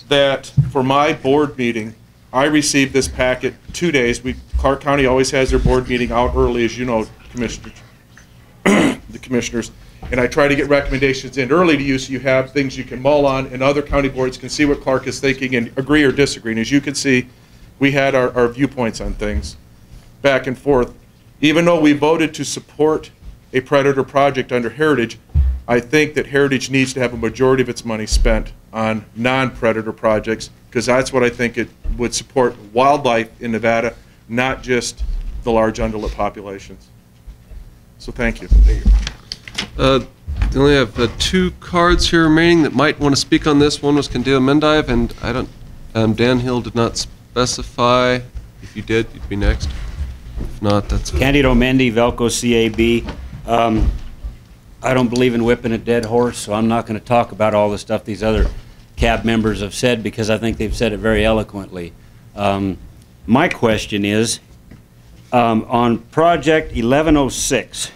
that for my board meeting, I received this packet 2 days. Clark County always has their board meeting out early, as you know, commissioners, the commissioners. And I try to get recommendations in early to you so you have things you can mull on, and other county boards can see what Clark is thinking and agree or disagree. And as you can see, we had our viewpoints on things back and forth. Even though we voted to support a predator project under Heritage, I think that Heritage needs to have a majority of its money spent on non-predator projects, because that's what I think it would support wildlife in Nevada, not just the large undulate populations. So thank you. We only have 2 cards here remaining that might want to speak on this. One was Candido Mendive, and I don't. Dan Hill did not specify. If you did, you'd be next. If not, that's Candido Mendy, Velco CAB. I don't believe in whipping a dead horse, so I'm not going to talk about all the stuff these other CAB members have said, because I think they've said it very eloquently. My question is, on Project 1106,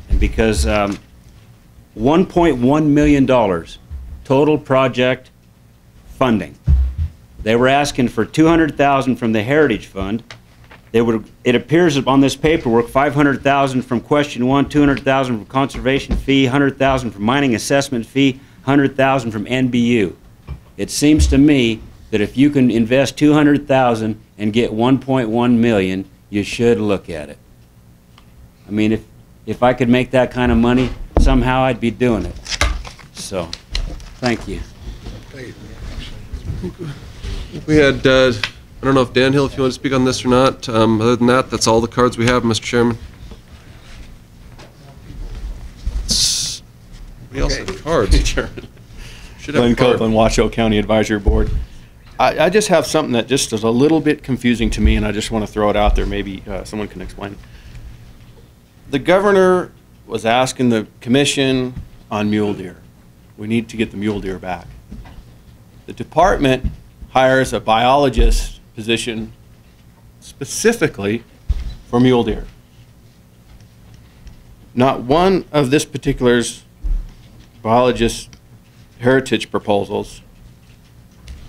and because $1.1 million total project funding, they were asking for $200,000 from the Heritage Fund. It appears on this paperwork, $500,000 from question 1, $200,000 from conservation fee, $100,000 from mining assessment fee, $100,000 from NBU. It seems to me that if you can invest $200,000 and get $1.1 million, you should look at it. I mean, if I could make that kind of money, somehow I'd be doing it. So, thank you. We had, I don't know if Dan Hill, if you want to speak on this or not. Other than that, that's all the cards we have, Mr. Chairman. We also have cards. Chairman. Should have Glenn a card. Copeland, Washoe County Advisory Board. I just have something that just is a little bit confusing to me, and I just want to throw it out there. Maybe someone can explain. The governor was asking the commission on mule deer. We need to get the mule deer back. The department hires a biologist position specifically for mule deer. Not one of this particular's biologist heritage proposals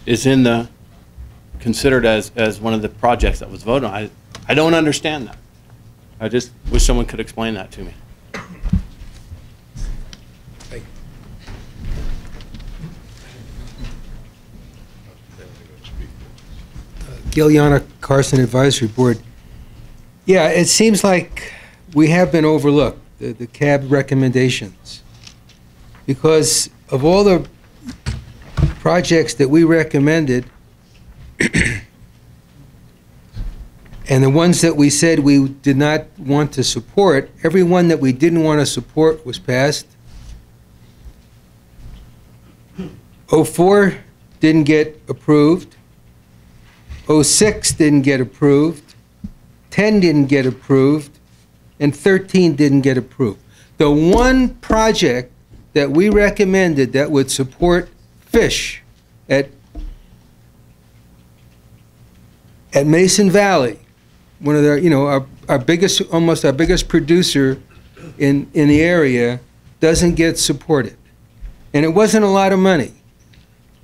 is in the considered as one of the projects that was voted on. I don't understand that. I just wish someone could explain that to me. Giuliana Carson Advisory Board. Yeah, it seems like we have been overlooked, the CAB recommendations, because of all the projects that we recommended and the ones that we said we did not want to support, every one that we didn't want to support was passed. 04 didn't get approved. 06 didn't get approved. 10 didn't get approved. And 13 didn't get approved. The one project that we recommended that would support fish at Mason Valley, one of the, our biggest, almost our biggest producer in the area, doesn't get supported. And it wasn't a lot of money.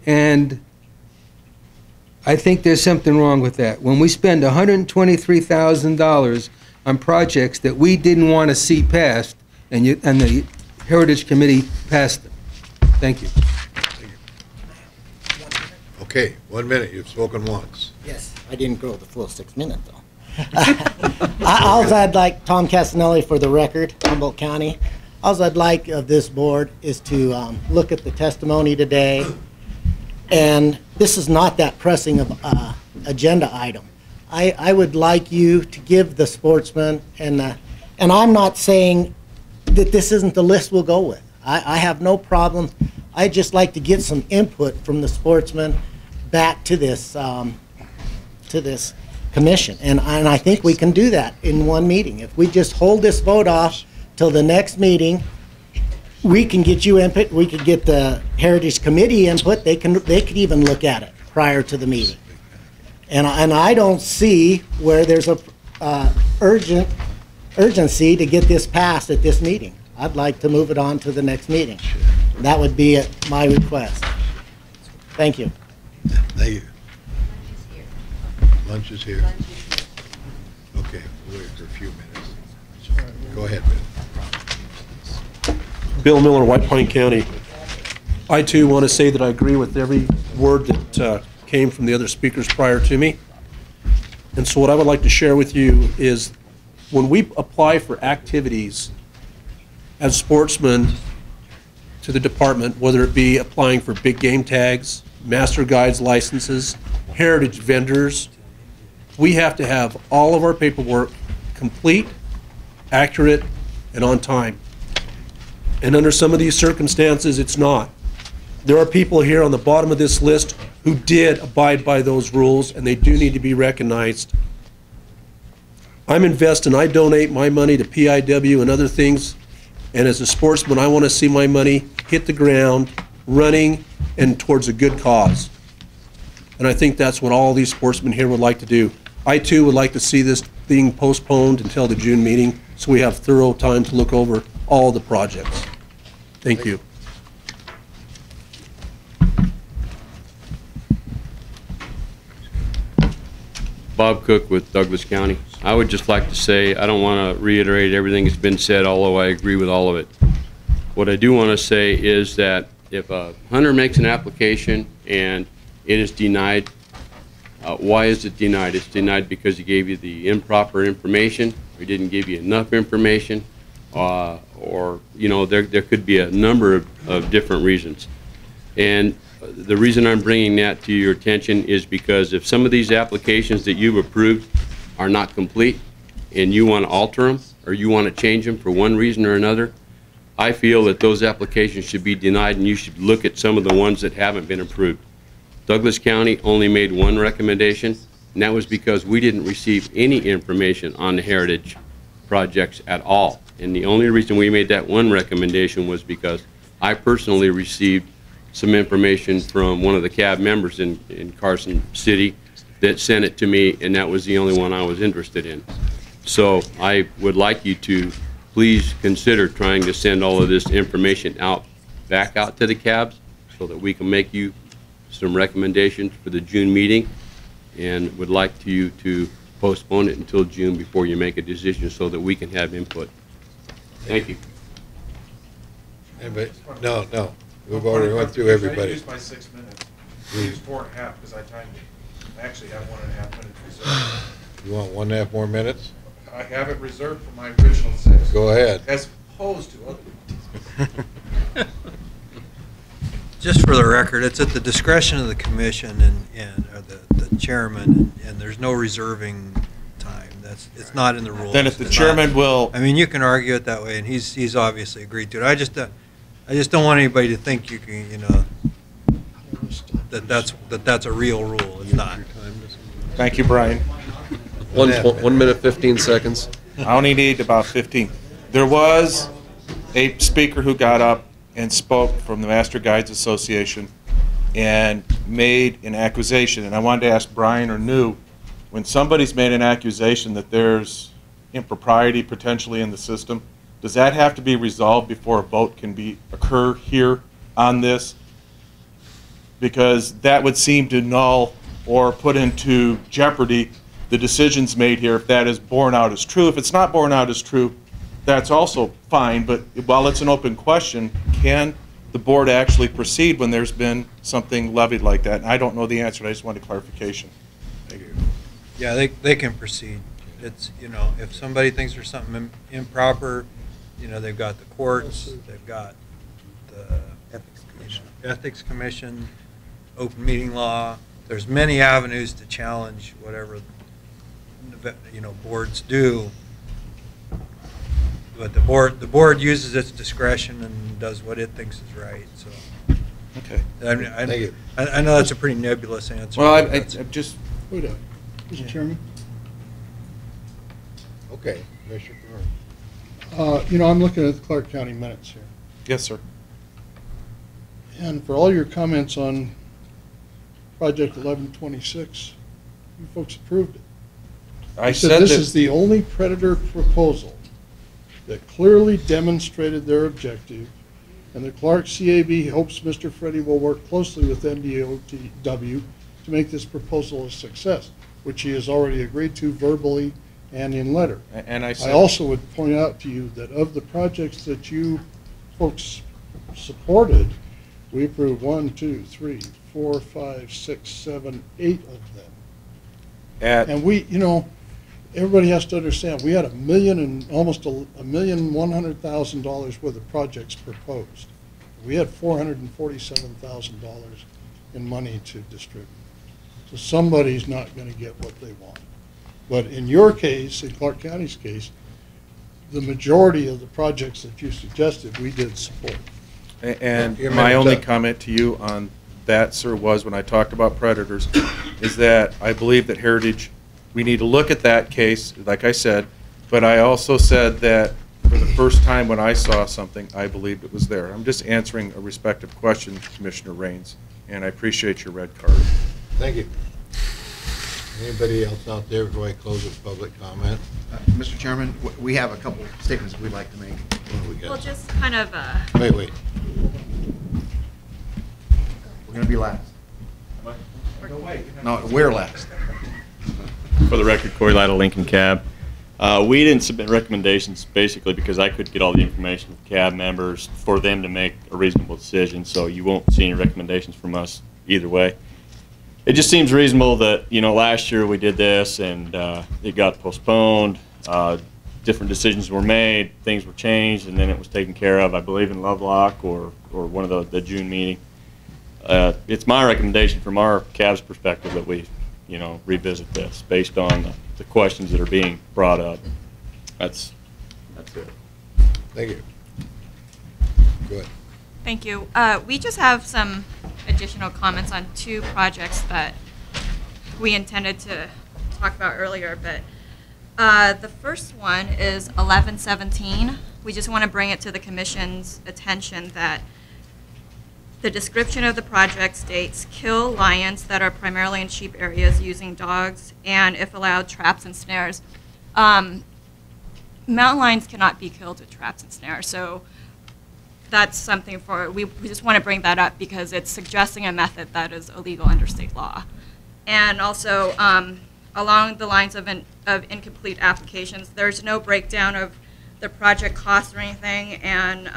And I think there's something wrong with that. When we spend $123,000 on projects that we didn't want to see passed, and the Heritage Committee passed them. Thank you. Okay, 1 minute. You've spoken once. Yes, I didn't go the full 6 minutes, though. I'd like, Tom Castanelli for the record, Humboldt County. All I'd like of this board is to look at the testimony today, and this is not that pressing of agenda item. I would like you to give the sportsmen, and I'm not saying that this isn't the list we'll go with. I have no problem. I'd just like to get some input from the sportsmen back to this, commission. And I think we can do that in one meeting. If we just hold this vote off till the next meeting, we can get you input, we could get the Heritage Committee input, they could even look at it prior to the meeting. And I don't see where there's a urgency to get this passed at this meeting. I'd like to move it on to the next meeting. That would be my request. Thank you. Thank you. Lunch is here. Okay, we'll wait for a few minutes. Go ahead, Bill. Bill Miller, White Pine County. I too want to say that I agree with every word that came from the other speakers prior to me. And so what I would like to share with you is when we apply for activities as sportsmen to the department, whether it be applying for big game tags, master guides licenses, heritage vendors, we have to have all of our paperwork complete, accurate, and on time. And under some of these circumstances, it's not. There are people here on the bottom of this list who did abide by those rules, and they do need to be recognized. I'm investing, I donate my money to PIW and other things, and as a sportsman, I want to see my money hit the ground, running, and towards a good cause. And I think that's what all these sportsmen here would like to do. I too would like to see this being postponed until the June meeting, so we have thorough time to look over all the projects. Thank you. Bob Cook with Douglas County. I would just like to say, I don't want to reiterate everything that's been said, although I agree with all of it. What I do want to say is that if a hunter makes an application and it is denied, why is it denied? It's denied because he gave you the improper information, or he didn't give you enough information, or, you know, there could be a number of different reasons. And the reason I'm bringing that to your attention is because if some of these applications that you've approved are not complete and you want to alter them or you want to change them for one reason or another, I feel that those applications should be denied and you should look at some of the ones that haven't been approved. Douglas County only made one recommendation, and that was because we didn't receive any information on the heritage projects at all. And the only reason we made that one recommendation was because I personally received some information from one of the CAB members in Carson City that sent it to me, and that was the only one I was interested in. So I would like you to please consider trying to send all of this information back out to the CABs so that we can make you some recommendations for the June meeting, and would like you to postpone it until June before you make a decision so that we can have input. Thank you. Anybody? No. We've already went through everybody. I used my 6 minutes. I used 4.5 because I timed it. I actually have 1.5 minutes reserved. You want 1.5 more minutes? I have it reserved for my original 6. Go ahead. As opposed to other. Just for the record, it's at the discretion of the commission and the chairman, and there's no reserving time. It's not in the rules. Then if the chairman will, I mean, you can argue it that way, and he's obviously agreed to it. I just don't want anybody to think you can, you know, that's a real rule. It's not. Thank you, Brian. 1 minute, 15 seconds. I only need about 15. There was a speaker who got up and spoke from the Master Guides Association and made an accusation. And I wanted to ask Brian or New, when somebody's made an accusation that there's impropriety potentially in the system, does that have to be resolved before a vote can occur here on this? Because that would seem to null or put into jeopardy the decisions made here if that is borne out as true. If it's not borne out as true, that's also fine, but while it's an open question, can the board actually proceed when there's been something levied like that? And I don't know the answer, I just wanted clarification. Thank you. Yeah, they can proceed. It's, you know, if somebody thinks there's something improper, you know, they've got the courts, they've got the Ethics Commission, open meeting law. There's many avenues to challenge whatever, you know, boards do. But the board uses its discretion and does what it thinks is right. So, okay. I know that's a pretty nebulous answer. Well, I just Mr. Chairman? Okay, Commissioner Brewer. I'm looking at the Clark County minutes here. Yes, sir. And for all your comments on Project 1126, you folks approved it. I You said this that- is the only Predator proposal that clearly demonstrated their objective, and the Clark CAB hopes Mr. Freddie will work closely with NDOTW to make this proposal a success, which he has already agreed to verbally and in letter. And I said, also would point out to you that of the projects that you folks supported, we approved 1, 2, 3, 4, 5, 6, 7, 8 of them. And we, everybody has to understand, we had almost $1,100,000 worth of projects proposed. We had $447,000 in money to distribute. So somebody's not going to get what they want. But in your case, in Clark County's case, the majority of the projects that you suggested, we did support. And my only comment to you on that, sir, was when I talked about predators, is that I believe that Heritage, we need to look at that case, like I said, but I also said that for the first time when I saw something, I believed it was there. I'm just answering a respective question, Commissioner Raines, and I appreciate your red card. Thank you. Anybody else out there before I close with public comment? Mr. Chairman, we have a couple statements we'd like to make. What do we got? Well, just kind of, Wait. We're going to be last. No, we're last. For the record, Corey Lytle, Lincoln Cab. We didn't submit recommendations basically because I couldn't get all the information with cab members for them to make a reasonable decision, so you won't see any recommendations from us either way. It just seems reasonable that, last year we did this and it got postponed, different decisions were made, things were changed, and then it was taken care of, I believe, in Lovelock or one of the June meeting. It's my recommendation from our cab's perspective that we, revisit this based on the questions that are being brought up. That's it. Thank you. Go ahead. thank you. We just have some additional comments on 2 projects that we intended to talk about earlier, but the first one is 1117. We just want to bring it to the Commission's attention that the description of the project states, kill lions that are primarily in sheep areas using dogs and, if allowed, traps and snares. Mountain lions cannot be killed with traps and snares, so that's something we just want to bring that up because it's suggesting a method that is illegal under state law. And also, along the lines of incomplete applications, there's no breakdown of the project costs or anything, and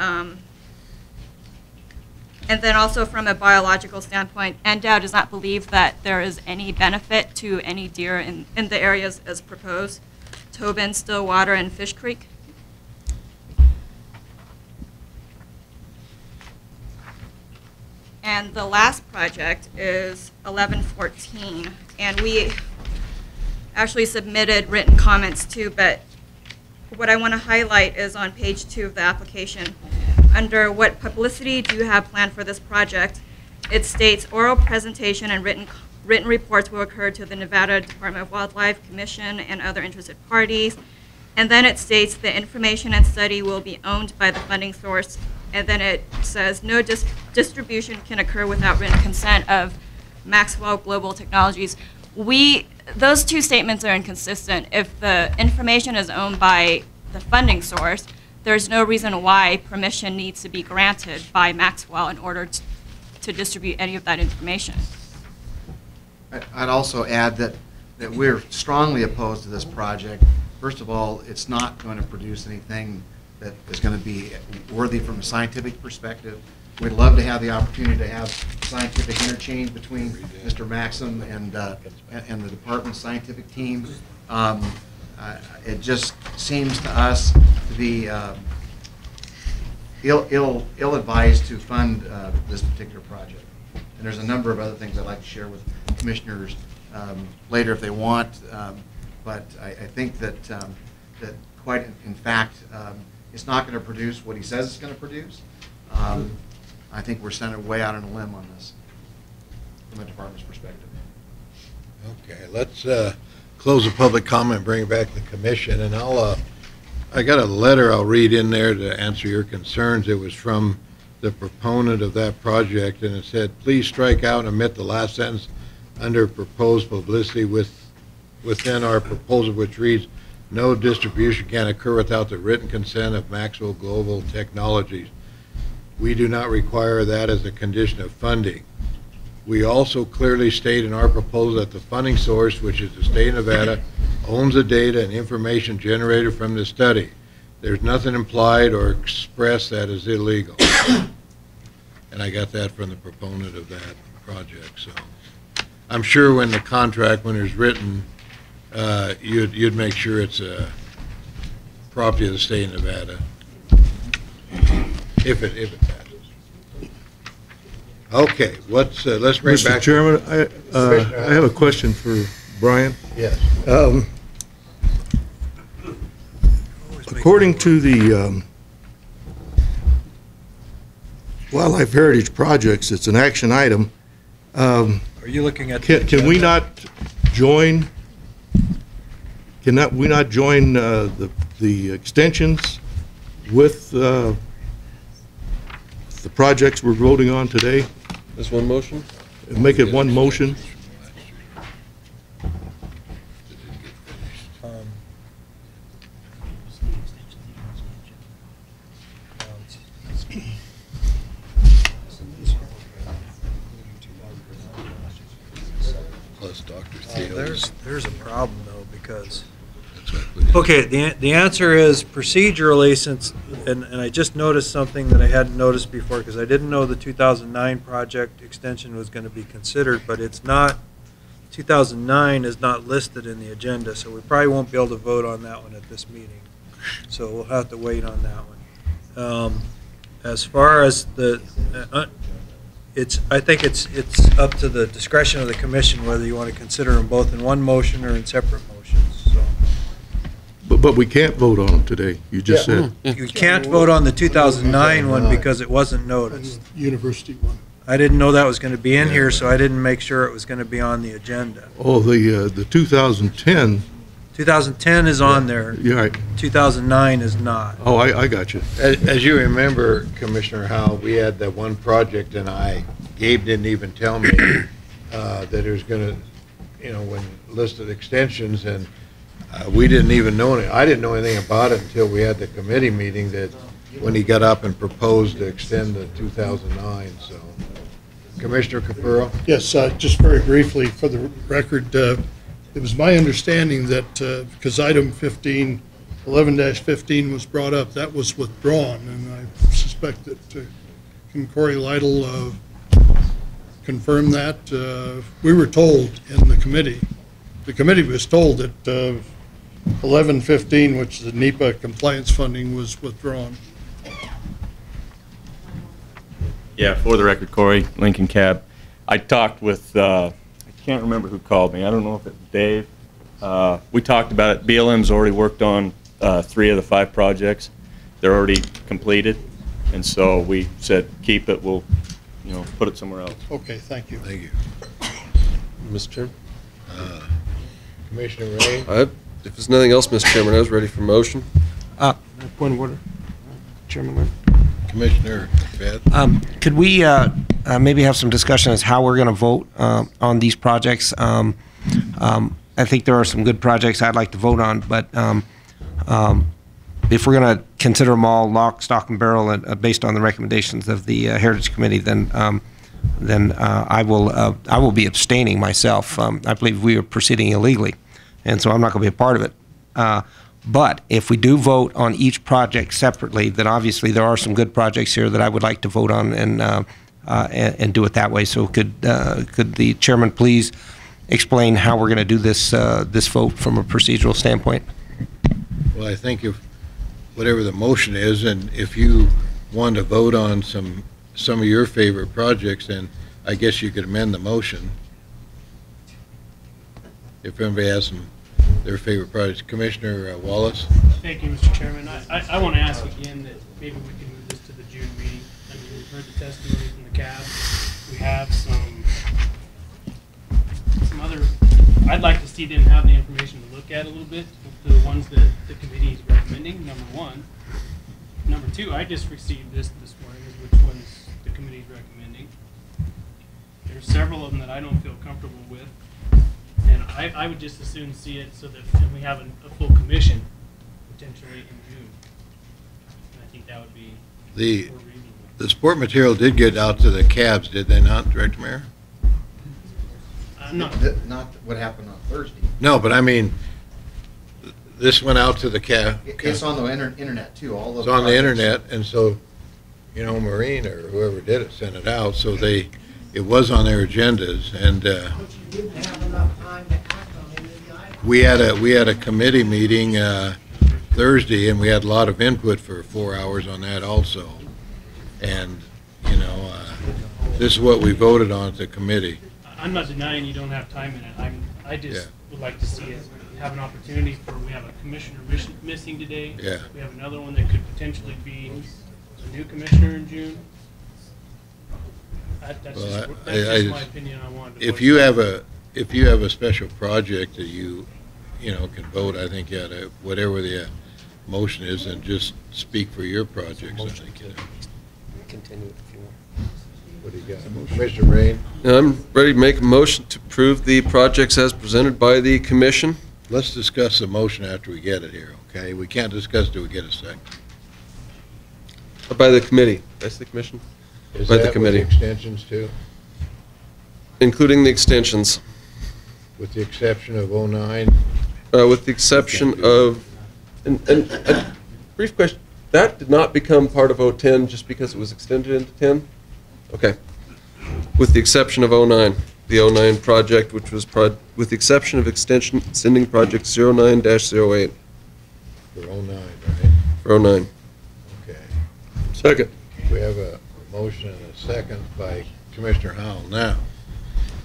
then also from a biological standpoint, NDOW does not believe that there is any benefit to any deer in the areas as proposed, Tobin, Stillwater, and Fish Creek. And the last project is 1114, and we actually submitted written comments too, but what I want to highlight is on page 2 of the application. Under what publicity do you have planned for this project, it states oral presentation and written reports will occur to the Nevada Department of Wildlife Commission and other interested parties. And then it states the information and study will be owned by the funding source. And then it says no distribution can occur without written consent of Maxwell Global Technologies. Those 2 statements are inconsistent. If the information is owned by the funding source, there's no reason why permission needs to be granted by Maxwell in order to distribute any of that information. I'd also add that we're strongly opposed to this project. First of all, it's not going to produce anything that is going to be worthy from a scientific perspective. We'd love to have the opportunity to have scientific interchange between Mr. Maxim and the department's scientific team. It just seems to us to be ill-advised to fund this particular project. And there's a number of other things I'd like to share with commissioners later if they want. But I think that quite in fact, it's not going to produce what he says it's going to produce. I think we're sending way out on a limb on this from the department's perspective. Okay, close the public comment, bring it back to the commission, and I got a letter I'll read in there to answer your concerns. It was from the proponent of that project, and it said, please strike out and omit the last sentence under proposed publicity within our proposal, which reads, no distribution can occur without the written consent of Maxwell Global Technologies. We do not require that as a condition of funding. We also clearly state in our proposal that the funding source, which is the state of Nevada, owns the data and information generated from the study. There's nothing implied or expressed that is illegal. And I got that from the proponent of that project. So I'm sure when the contract, when it's written, you'd make sure it's a property of the state of Nevada, if it passes. Okay, let's bring Mr. back. Chairman, I have a question for Brian. Yes. According to the Wildlife Heritage Projects, it's an action item. Are you looking at? Can we not join? Cannot we not join the extensions with the projects we're voting on today? As one motion? Make it one motion? Plus Dr. Theo's. There's a problem though, because, okay, the answer is procedurally, since, and I just noticed something that I hadn't noticed before, because I didn't know the 2009 project extension was going to be considered, but it's not, 2009 is not listed in the agenda, so we probably won't be able to vote on that one at this meeting. So we'll have to wait on that one. As far as the, I think it's up to the discretion of the commission whether you want to consider them both in one motion or in separate motions, so. But we can't vote on them today, you just said. You can't vote on the 2009 one because it wasn't noticed. University one. I didn't know that was going to be in here, so I didn't make sure it was going to be on the agenda. Oh, the 2010. 2010 is on there. Yeah, right. 2009 is not. Oh, I got you. As you remember, Commissioner Howell, we had that one project, and Gabe didn't even tell me that it was going to, when listed extensions, and we didn't even know it. I didn't know anything about it until we had the committee meeting, that when he got up and proposed to extend the 2009. So, Commissioner Capurro? Yes, just very briefly for the record, it was my understanding that because item 15, 11-15 was brought up, that was withdrawn, and I suspect that can Corey Lytle confirm that? We were told in the committee was told that 11-15, which is the NEPA compliance funding, was withdrawn. Yeah, for the record, Corey, Lincoln Cab. I talked with, I can't remember who called me. I don't know if it's Dave. We talked about it. BLM's already worked on 3 of the 5 projects. They're already completed. And so we said, keep it. We'll, put it somewhere else. Okay, thank you. Thank you. Mr. Chairman? Commissioner Ray? If there's nothing else, Mr. Chairman, I was ready for motion. Point of order, Chairman Lynn. Commissioner Beth? Could we maybe have some discussion as how we're going to vote on these projects? I think there are some good projects I'd like to vote on, but if we're going to consider them all lock, stock, and barrel based on the recommendations of the Heritage Committee, then I will be abstaining myself. I believe we are proceeding illegally, and so I'm not going to be a part of it. But if we do vote on each project separately, then obviously there are some good projects here that I would like to vote on and do it that way. So could the chairman please explain how we're going to do this this vote from a procedural standpoint? Well, I think if whatever the motion is, and if you want to vote on some of your favorite projects, then I guess you could amend the motion. If anybody has their favorite projects. Commissioner Wallace? Thank you, Mr. Chairman. I want to ask again that maybe we can move this to the June meeting. I mean, we've heard the testimony from the CAB. We have some other I'd like to see them have the information to look at a little bit, to the ones that the committee is recommending, number one. Number two, I just received this morning, is which ones the committee is recommending. There's several of them that I don't feel comfortable with, and I would just as soon see it so that we have a full commission potentially in June. And I think that would be more reasonable. The support material did get out to the cabs, did they not, Director Mayor? Not what happened on Thursday. No, but I mean, this went out to the cab. It's on the internet too. All of It's on the internet, and so, you know, Maureen or whoever did it sent it out, so it was on their agendas, and we had a committee meeting Thursday, and we had a lot of input for 4 hours on that also, and you know, this is what we voted on at the committee. I'm not denying you don't have time in it. I just would like to see it have an opportunity for, we have a commissioner missing today. Yeah. We have another one that could potentially be a new commissioner in June. That's just my opinion. I wanted to If you have a special project that you know, can vote, I think you ought to, whatever the motion is, and just speak for your projects, I think. Continue if you want. What do you got? Commissioner Rain? I'm ready to make a motion to approve the projects as presented by the commission. Let's discuss the motion after we get it here, okay? We can't discuss till we get a second. By the committee. That's the commission? Is By that the committee. with the extensions too? Including the extensions. With the exception of 09? With the exception of, and a brief question, that did not become part of 010 just because it was extended into 10? Okay. With the exception of 09, the 09 project, which was with the exception of extending project 09-08. For 09, right? For 09. Okay. Second. We have a motion and a second by Commissioner Howell. Now,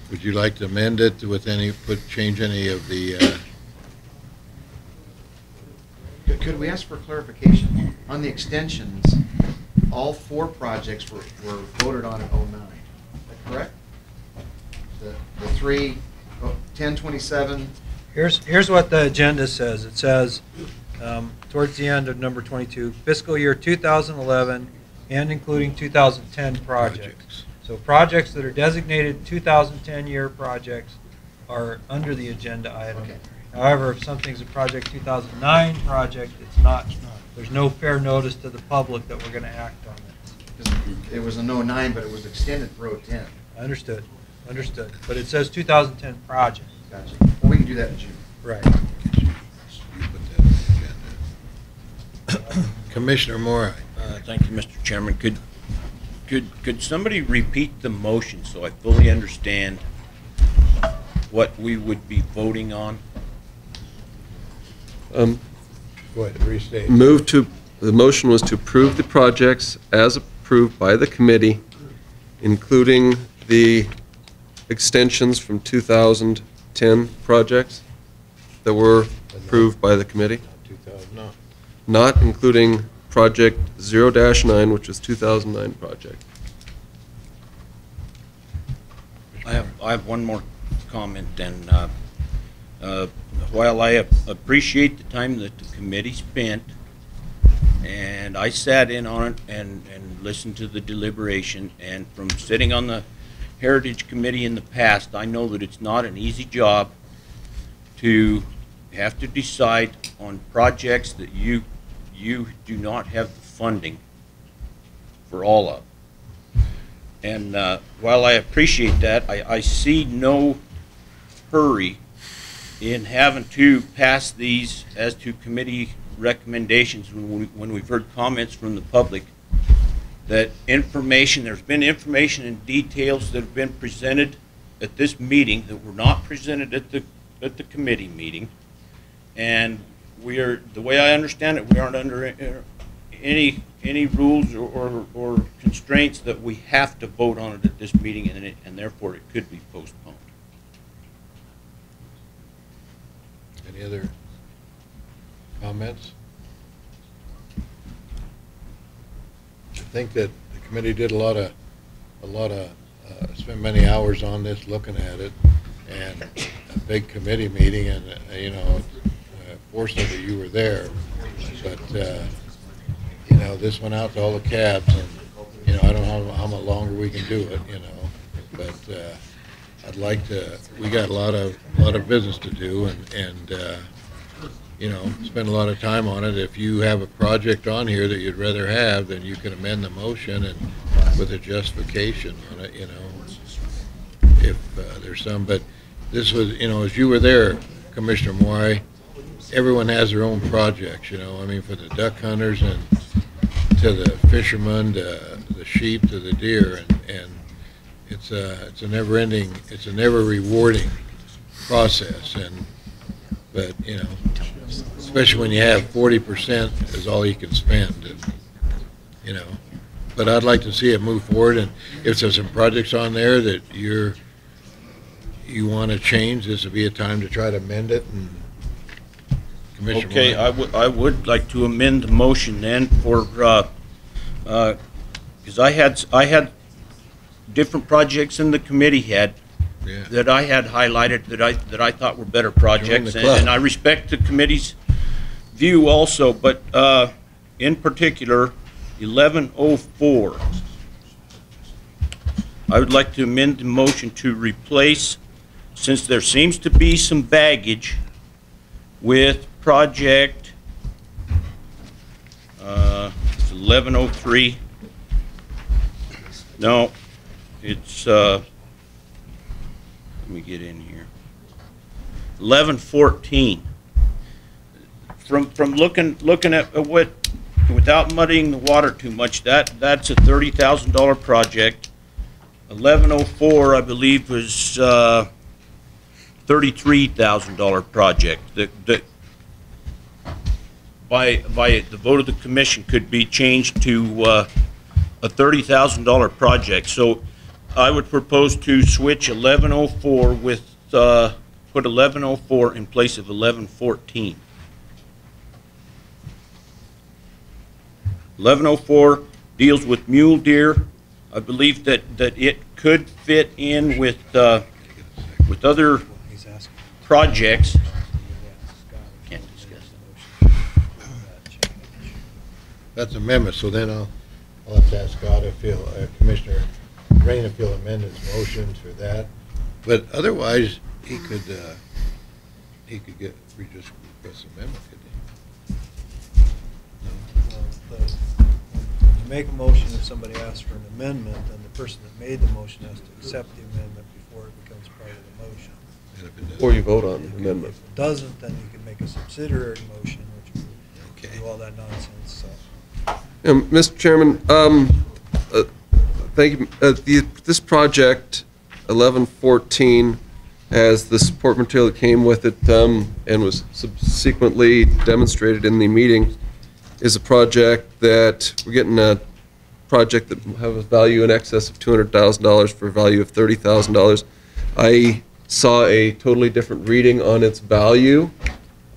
would you like to amend it with change any of the, Could we ask for clarification? On the extensions, all 4 projects were voted on in 09. Is that correct? The 3, 1027. Here's what the agenda says. It says, towards the end of number 22, fiscal year 2011 and including 2010 projects. So projects that are designated 2010 year projects are under the agenda item. Okay. However, if something's a project 2009 project, it's not. There's no fair notice to the public that we're going to act on it. It was an 09, but it was extended for 010. Understood. But it says 2010 project. Gotcha. Well, we can do that in June. Right. Commissioner Moore? Thank you, Mr. Chairman. Could somebody repeat the motion so I fully understand what we would be voting on? Go ahead, restate. The motion was to approve the projects as approved by the committee, including the extensions from 2010 projects that were approved by the committee. 2009. Not including project 0-9, which was 2009 project. I have one more comment then. While I appreciate the time that the committee spent, and I sat in on it and listened to the deliberation, and from sitting on the Heritage Committee in the past, I know that it's not an easy job to have to decide on projects that you do not have the funding for all of. And while I appreciate that, I see no hurry in having to pass these as to committee recommendations when we've heard comments from the public that there's been information and details that have been presented at this meeting that were not presented at the committee meeting, and the way I understand it, we aren't under any rules or constraints that we have to vote on it at this meeting, and therefore it could be postponed. Any other comments? I think that the committee did spent many hours on this, looking at it, and a big committee meeting, and, you know, fortunately you were there, but, you know, this went out to all the cabs, and, you know, I don't know how much longer we can do it, you know, but I'd like to, we got a lot of business to do, and you know, spend a lot of time on it. If you have a project on here that you'd rather have, then you can amend the motion and with a justification on it, you know, if there's some. But this was, you know, as you were there, Commissioner Moy, everyone has their own projects, you know. I mean, for the duck hunters and to the fishermen, to the sheep, to the deer, and it's a never-ending, it's a never rewarding process. But you know, especially when you have 40% is all you can spend, and, you know. But I'd like to see it move forward, and if there's some projects on there that you want to change, this would be a time to try to amend it. And Commissioner Okay, I would like to amend the motion then for, because I had different projects in the committee had that I had highlighted that I thought were better projects, and I respect the committee's view also, but in particular, 1104. I would like to amend the motion to replace, since there seems to be some baggage with project, it's 1103. No, it's, let me get in here. 1114. From looking at what, without muddying the water too much, that's a $30,000 project. 1104, I believe, was $33,000 project. That by the vote of the commission could be changed to a $30,000 project. So I would propose to switch 1104 with put 1104 in place of 1114. 1104 deals with mule deer. I believe that it could fit in with other projects. Can't discuss that. That's amendment, so then I'll have to ask Scott if he'll, Commissioner Rain, if he'll amend his motion for that. But otherwise, he could get, we just request amendment, couldn't When you make a motion, if somebody asks for an amendment, then the person that made the motion has to accept the amendment before it becomes part of the motion. Or you vote on the amendment. If it doesn't, then you can make a subsidiary motion, which would do all that nonsense, so. Mr. Chairman, thank you. This project, 1114, has the support material that came with it and was subsequently demonstrated in the meeting, is a project that we're getting a project that have a value in excess of $200,000 for a value of $30,000. I saw a totally different reading on its value.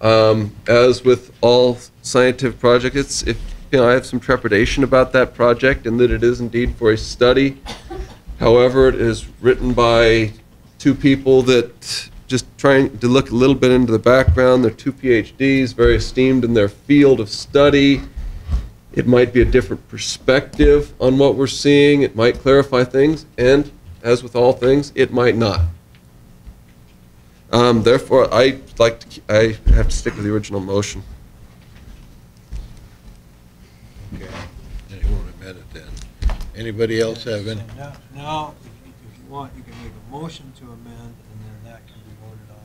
As with all scientific projects, I have some trepidation about that project and that it is indeed for a study. However, it is written by two people that just trying to look a little bit into the background. They're two PhDs, very esteemed in their field of study. It might be a different perspective on what we're seeing. It might clarify things, and as with all things, it might not. Therefore, I have to stick with the original motion. Okay, and he won't amend it then. Anybody else have any? Now, if you want, you can make a motion to amend, and then that can be voted on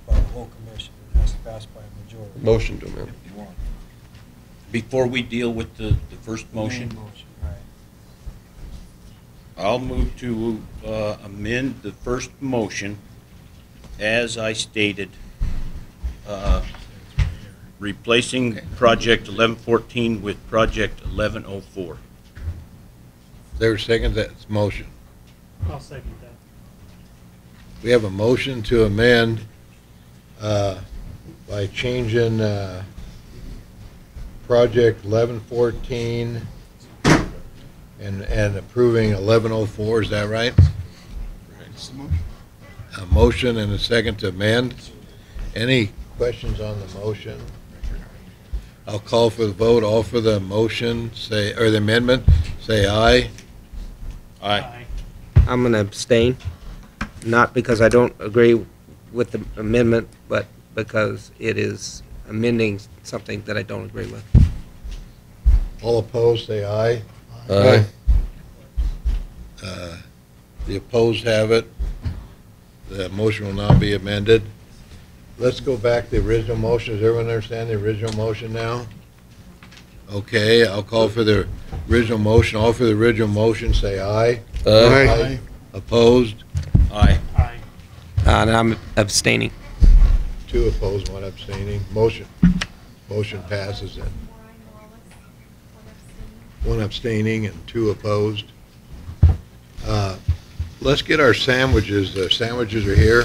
by the whole commission. It has to pass by a majority. Motion to amend. If you want. Before we deal with the first motion? Main motion, right. I'll move to amend the first motion as I stated, replacing project 1114 with project 1104. There's second, that's motion. I'll second that. We have a motion to amend by changing project 1114 and approving 1104, is that right? a motion and a second to amend. Any questions on the motion? I'll call for the vote. All for the motion, say, or the amendment, say aye. Aye. I'm going to abstain, not because I don't agree with the amendment, but because it is amending something that I don't agree with. All opposed, say aye. Aye. The opposed have it. The motion will now be amended. Let's go back to the original motion. Does everyone understand the original motion now? Okay, I'll call for the original motion. All for the original motion, say aye. Aye. Opposed? Aye. Aye. And I'm abstaining. 2 opposed, 1 abstaining. Motion passes it. 1 abstaining and 2 opposed. Let's get our sandwiches. The sandwiches are here.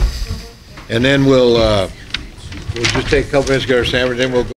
And then we'll just take a couple minutes to get our sandwich, then we'll go